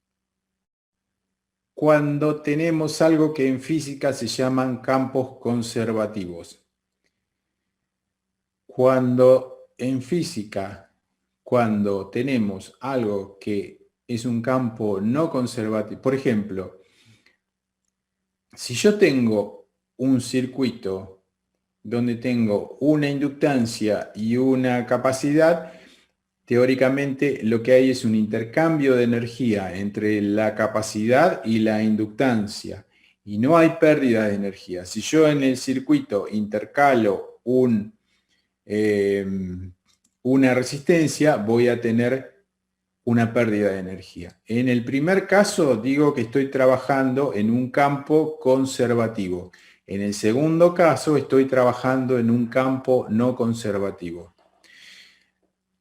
Cuando tenemos algo que en física se llaman campos conservativos. Cuando tenemos algo que es un campo no conservativo, por ejemplo, si yo tengo un circuito donde tengo una inductancia y una capacidad, teóricamente lo que hay es un intercambio de energía entre la capacidad y la inductancia y no hay pérdida de energía. Si yo en el circuito intercalo una resistencia, voy a tener una pérdida de energía. En el primer caso digo que estoy trabajando en un campo conservativo. En el segundo caso estoy trabajando en un campo no conservativo.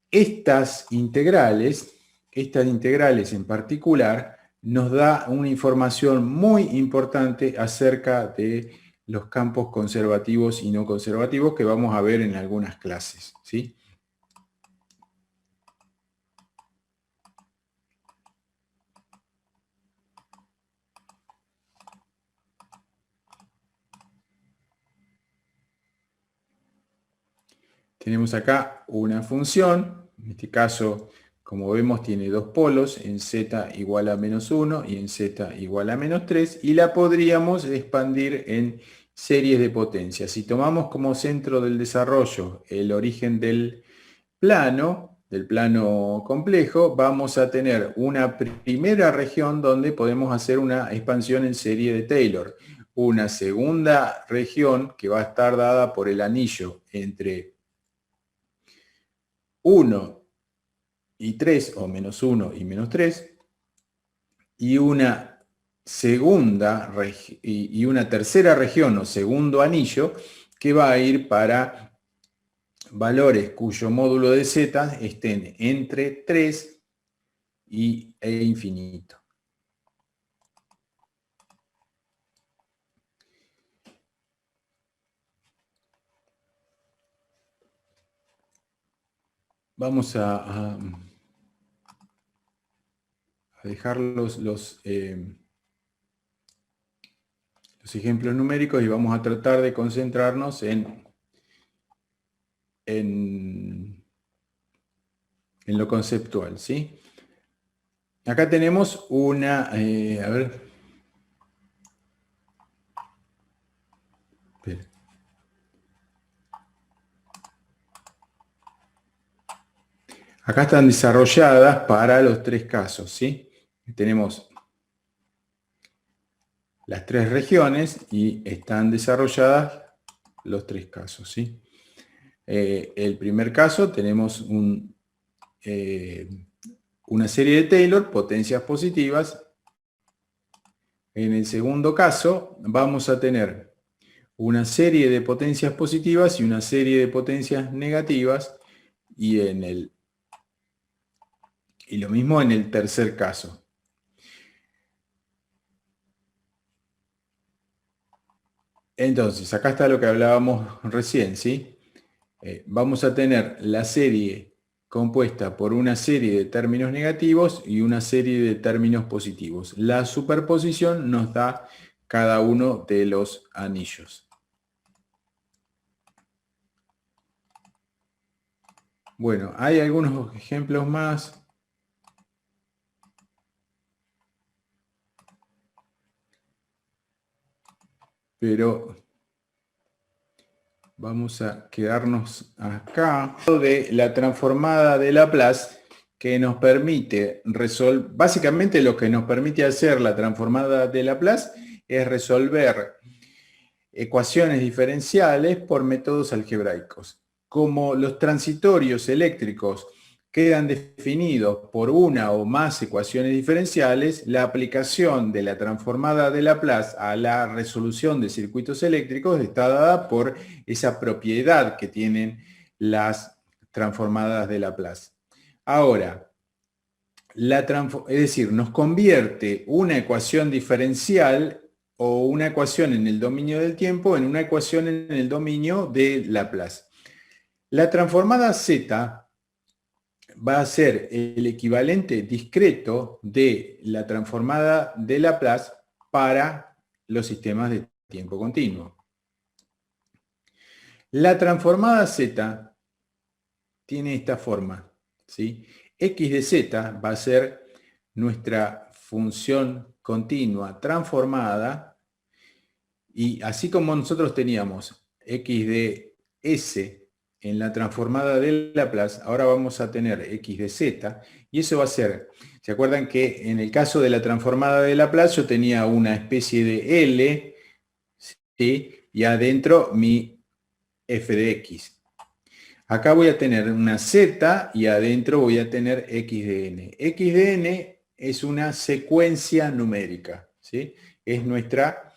Estas integrales en particular, nos da una información muy importante acerca de los campos conservativos y no conservativos que vamos a ver en algunas clases, ¿sí? Tenemos acá una función, en este caso, como vemos, tiene dos polos, en z igual a -1 y en z igual a -3, y la podríamos expandir en series de potencias. Si tomamos como centro del desarrollo el origen del plano complejo, vamos a tener una primera región donde podemos hacer una expansión en serie de Taylor. Una segunda región que va a estar dada por el anillo entre 1 y 3 o -1 y -3 y una una tercera región o segundo anillo que va a ir para valores cuyo módulo de z estén entre 3 e infinito. Vamos a dejar los ejemplos numéricos y vamos a tratar de concentrarnos en lo conceptual, ¿sí? Acá tenemos una, a ver. Espera. Acá están desarrolladas para los tres casos, ¿sí? Tenemos las tres regiones y están desarrolladas los tres casos, ¿sí? El primer caso tenemos una serie de Taylor, potencias positivas. En el segundo caso vamos a tener una serie de potencias positivas y una serie de potencias negativas y lo mismo en el tercer caso. Entonces, acá está lo que hablábamos recién, ¿sí? Vamos a tener la serie compuesta por una serie de términos negativos y una serie de términos positivos. La superposición nos da cada uno de los anillos. Bueno, hay algunos ejemplos más. pero vamos a quedarnos acá. De la transformada de Laplace que nos permite resolver, básicamente lo que nos permite hacer la transformada de Laplace es resolver ecuaciones diferenciales por métodos algebraicos. Como los transitorios eléctricos quedan definidos por una o más ecuaciones diferenciales, la aplicación de la transformada de Laplace a la resolución de circuitos eléctricos está dada por esa propiedad que tienen las transformadas de Laplace. Ahora, es decir, nos convierte una ecuación diferencial o una ecuación en el dominio del tiempo en una ecuación en el dominio de Laplace. La transformada Z va a ser el equivalente discreto de la transformada de Laplace para los sistemas de tiempo continuo. La transformada Z tiene esta forma, ¿sí? X de Z va a ser nuestra función continua transformada, y así como nosotros teníamos X de S en la transformada de Laplace, ahora vamos a tener X de Z, y eso va a ser, ¿se acuerdan que en el caso de la transformada de Laplace yo tenía una especie de L, ¿sí? Y adentro mi f de x? Acá voy a tener una z y adentro voy a tener x de n. X de n es una secuencia numérica, ¿sí? Es nuestra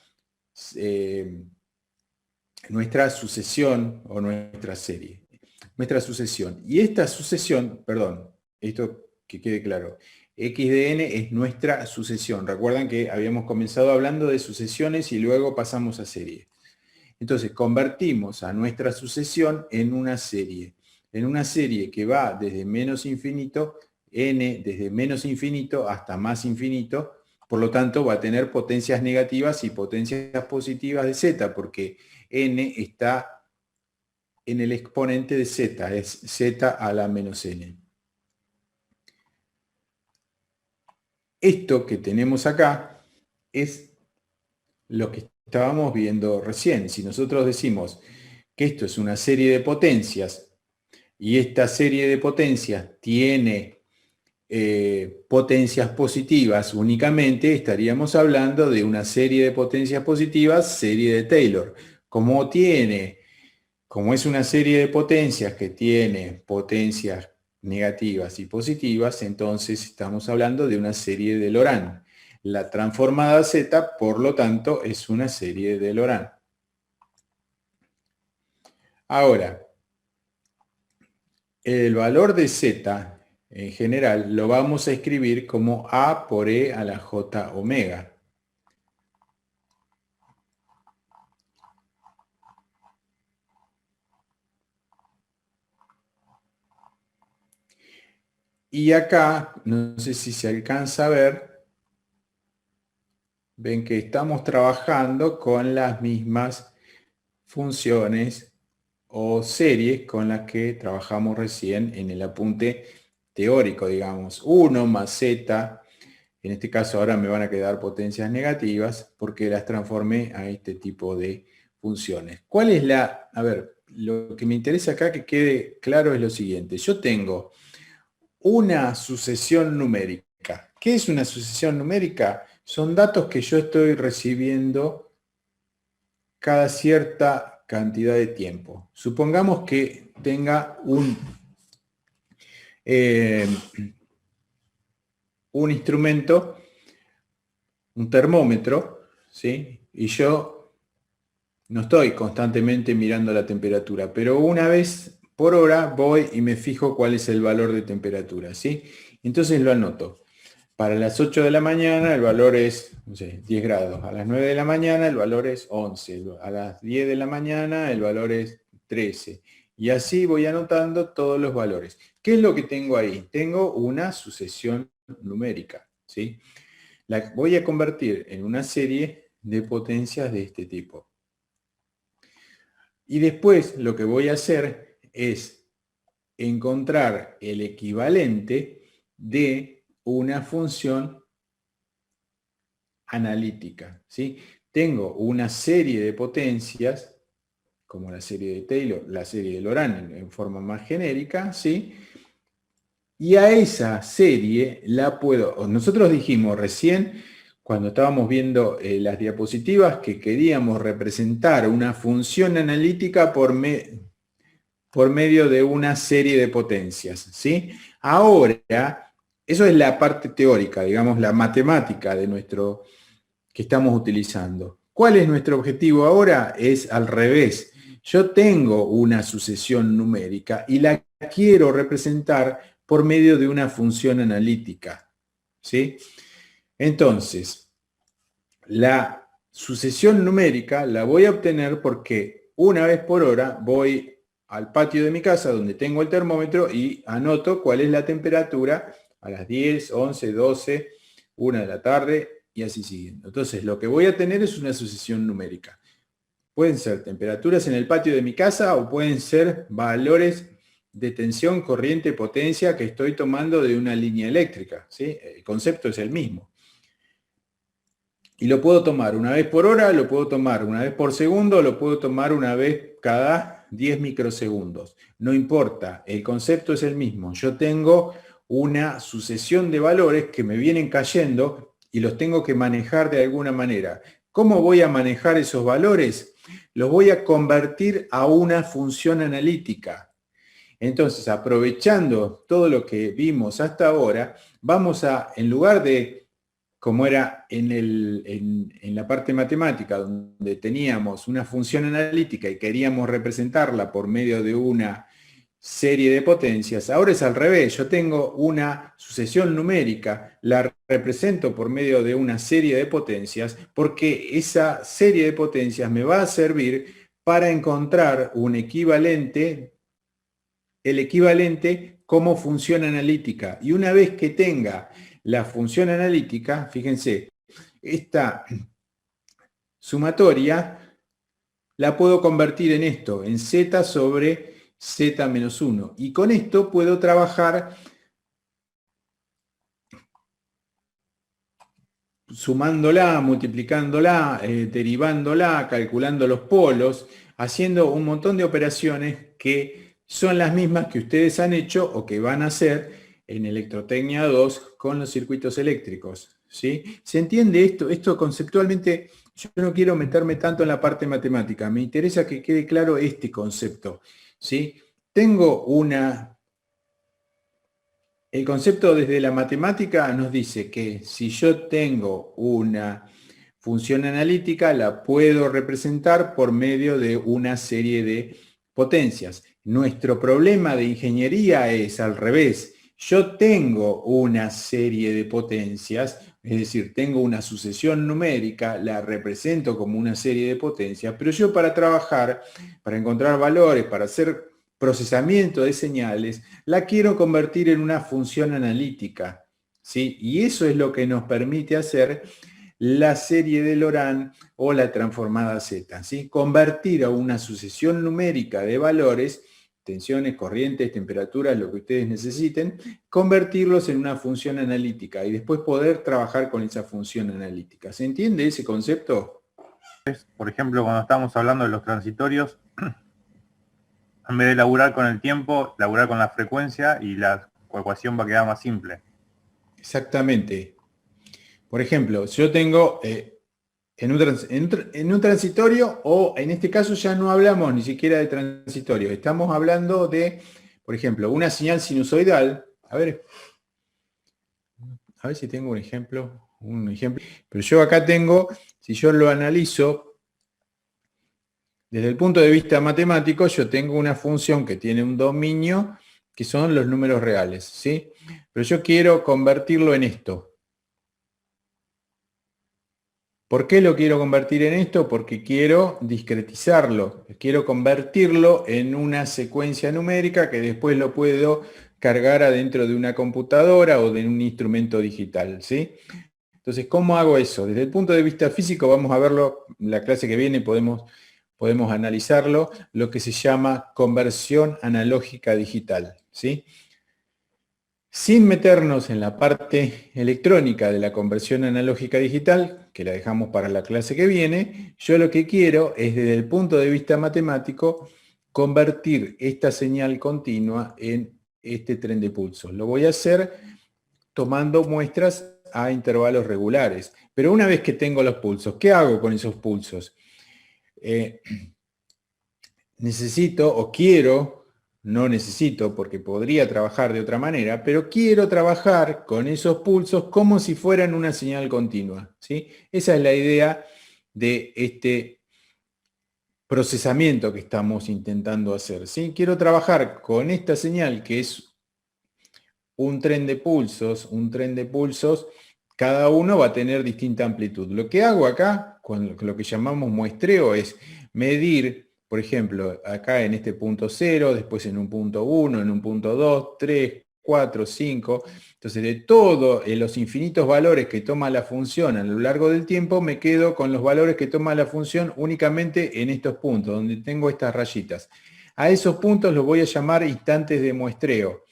sucesión o nuestra serie. Nuestra sucesión. Y esta sucesión, perdón, esto que quede claro, x de n es nuestra sucesión. Recuerdan que habíamos comenzado hablando de sucesiones y luego pasamos a serie. Entonces, convertimos a nuestra sucesión en una serie que va desde menos infinito, n, desde menos infinito hasta más infinito, por lo tanto va a tener potencias negativas y potencias positivas de z, porque n está en el exponente de z, es z a la menos n. Esto que tenemos acá es lo que estábamos viendo recién. Si nosotros decimos que esto es una serie de potencias y esta serie de potencias tiene potencias positivas únicamente, estaríamos hablando de una serie de potencias positivas, serie de Taylor. Como es una serie de potencias que tiene potencias negativas y positivas, entonces estamos hablando de una serie de Laurent. La transformada Z, por lo tanto, es una serie de Laurent. Ahora, el valor de Z en general lo vamos a escribir como A por E a la J omega. Y acá, no sé si se alcanza a ver, ven que estamos trabajando con las mismas funciones o series con las que trabajamos recién en el apunte teórico, digamos. 1 más z, en este caso ahora me van a quedar potencias negativas porque las transformé a este tipo de funciones. ¿Cuál es a ver, lo que me interesa acá que quede claro es lo siguiente. Yo tengo una sucesión numérica. ¿Qué es una sucesión numérica? Son datos que yo estoy recibiendo cada cierta cantidad de tiempo. Supongamos que tenga un instrumento, un termómetro, ¿sí? Y yo no estoy constantemente mirando la temperatura, pero una vez por hora voy y me fijo cuál es el valor de temperatura, ¿sí? Entonces lo anoto. Para las 8 de la mañana el valor es, no sé, 10 grados. A las 9 de la mañana el valor es 11. A las 10 de la mañana el valor es 13. Y así voy anotando todos los valores. ¿Qué es lo que tengo ahí? Tengo una sucesión numérica, ¿sí? La voy a convertir en una serie de potencias de este tipo. Y después lo que voy a hacer es encontrar el equivalente de una función analítica, ¿sí? tengo una serie de potencias, como la serie de Taylor, la serie de Loran en forma más genérica, ¿sí? Y a esa serie la puedo, nosotros dijimos recién, cuando estábamos viendo las diapositivas, que queríamos representar una función analítica por medio de una serie de potencias, ¿sí? Ahora, eso es la parte teórica, digamos, la matemática de nuestro que estamos utilizando. ¿Cuál es nuestro objetivo ahora? Es al revés. Yo tengo una sucesión numérica y la quiero representar por medio de una función analítica, ¿sí? Entonces, la sucesión numérica la voy a obtener porque una vez por hora voy al patio de mi casa donde tengo el termómetro y anoto cuál es la temperatura a las 10, 11, 12, 1 de la tarde y así siguiendo. Entonces, lo que voy a tener es una sucesión numérica. Pueden ser temperaturas en el patio de mi casa o pueden ser valores de tensión, corriente, potencia que estoy tomando de una línea eléctrica, ¿sí? El concepto es el mismo. Y lo puedo tomar una vez por hora, lo puedo tomar una vez por segundo, lo puedo tomar una vez cada 10 microsegundos. No importa, el concepto es el mismo. Yo tengo una sucesión de valores que me vienen cayendo y los tengo que manejar de alguna manera. ¿Cómo voy a manejar esos valores? Los voy a convertir a una función analítica. Entonces, aprovechando todo lo que vimos hasta ahora, vamos a, en lugar de como era en la parte matemática, donde teníamos una función analítica y queríamos representarla por medio de una serie de potencias, ahora es al revés. Yo tengo una sucesión numérica, la represento por medio de una serie de potencias, porque esa serie de potencias me va a servir para encontrar un equivalente, el equivalente como función analítica. Y una vez que tenga la función analítica, fíjense, esta sumatoria la puedo convertir en esto, en z sobre z menos 1. Y con esto puedo trabajar sumándola, multiplicándola, derivándola, calculando los polos, haciendo un montón de operaciones que son las mismas que ustedes han hecho o que van a hacer en Electrotecnia 2 con los circuitos eléctricos, ¿sí? ¿Se entiende esto? Esto conceptualmente, yo no quiero meterme tanto en la parte matemática, me interesa que quede claro este concepto, ¿sí? Tengo el concepto desde la matemática nos dice que si yo tengo una función analítica, la puedo representar por medio de una serie de potencias. Nuestro problema de ingeniería es al revés. Yo tengo una serie de potencias, es decir, tengo una sucesión numérica, la represento como una serie de potencias, pero yo para trabajar, para encontrar valores, para hacer procesamiento de señales, la quiero convertir en una función analítica, ¿sí? Y eso es lo que nos permite hacer la serie de Loran o la transformada Z, ¿sí? Convertir a una sucesión numérica de valores, tensiones, corrientes, temperaturas, lo que ustedes necesiten, convertirlos en una función analítica y después poder trabajar con esa función analítica. ¿Se entiende ese concepto? Por ejemplo, cuando estábamos hablando de los transitorios, en vez de laburar con el tiempo, laburar con la frecuencia y la ecuación va a quedar más simple. Exactamente. Por ejemplo, yo tengo en un transitorio, o en este caso ya no hablamos ni siquiera de transitorio, estamos hablando de, por ejemplo, una señal sinusoidal. A ver si tengo un ejemplo. Pero yo acá tengo, si yo lo analizo, desde el punto de vista matemático, yo tengo una función que tiene un dominio, que son los números reales, ¿sí? Pero yo quiero convertirlo en esto. ¿Por qué lo quiero convertir en esto? Porque quiero discretizarlo, quiero convertirlo en una secuencia numérica que después lo puedo cargar adentro de una computadora o de un instrumento digital, ¿sí? Entonces, ¿cómo hago eso? Desde el punto de vista físico, vamos a verlo, en la clase que viene podemos analizarlo, lo que se llama conversión analógica digital, ¿sí? Sin meternos en la parte electrónica de la conversión analógica a digital, que la dejamos para la clase que viene, yo lo que quiero es, desde el punto de vista matemático, convertir esta señal continua en este tren de pulsos. Lo voy a hacer tomando muestras a intervalos regulares. Pero una vez que tengo los pulsos, ¿qué hago con esos pulsos? Necesito o quiero, no necesito porque podría trabajar de otra manera, pero quiero trabajar con esos pulsos como si fueran una señal continua, ¿sí? Esa es la idea de este procesamiento que estamos intentando hacer, ¿sí? Quiero trabajar con esta señal que es un tren de pulsos, cada uno va a tener distinta amplitud. Lo que hago acá, con lo que llamamos muestreo, es medir, por ejemplo, acá en este punto 0, después en un punto 1, en un punto 2, 3, 4, 5. Entonces, de todos los infinitos valores que toma la función a lo largo del tiempo, me quedo con los valores que toma la función únicamente en estos puntos, donde tengo estas rayitas. A esos puntos los voy a llamar instantes de muestreo.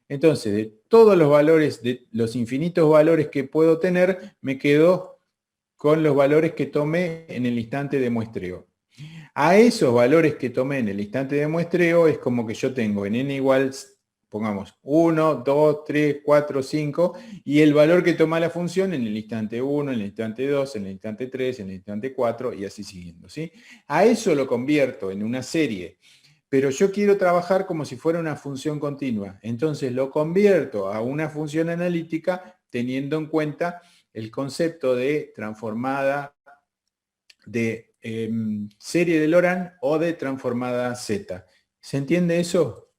Entonces, de todos los valores, de los infinitos valores que puedo tener, me quedo con los valores que tomé en el instante de muestreo. A esos valores que tomé en el instante de muestreo es como que yo tengo en n igual, pongamos, 1, 2, 3, 4, 5, y el valor que toma la función en el instante 1, en el instante 2, en el instante 3, en el instante 4, y así siguiendo, ¿sí? A eso lo convierto en una serie, pero yo quiero trabajar como si fuera una función continua. Entonces lo convierto a una función analítica teniendo en cuenta el concepto de transformada de serie de Laurent o de transformada Z. ¿Se entiende eso?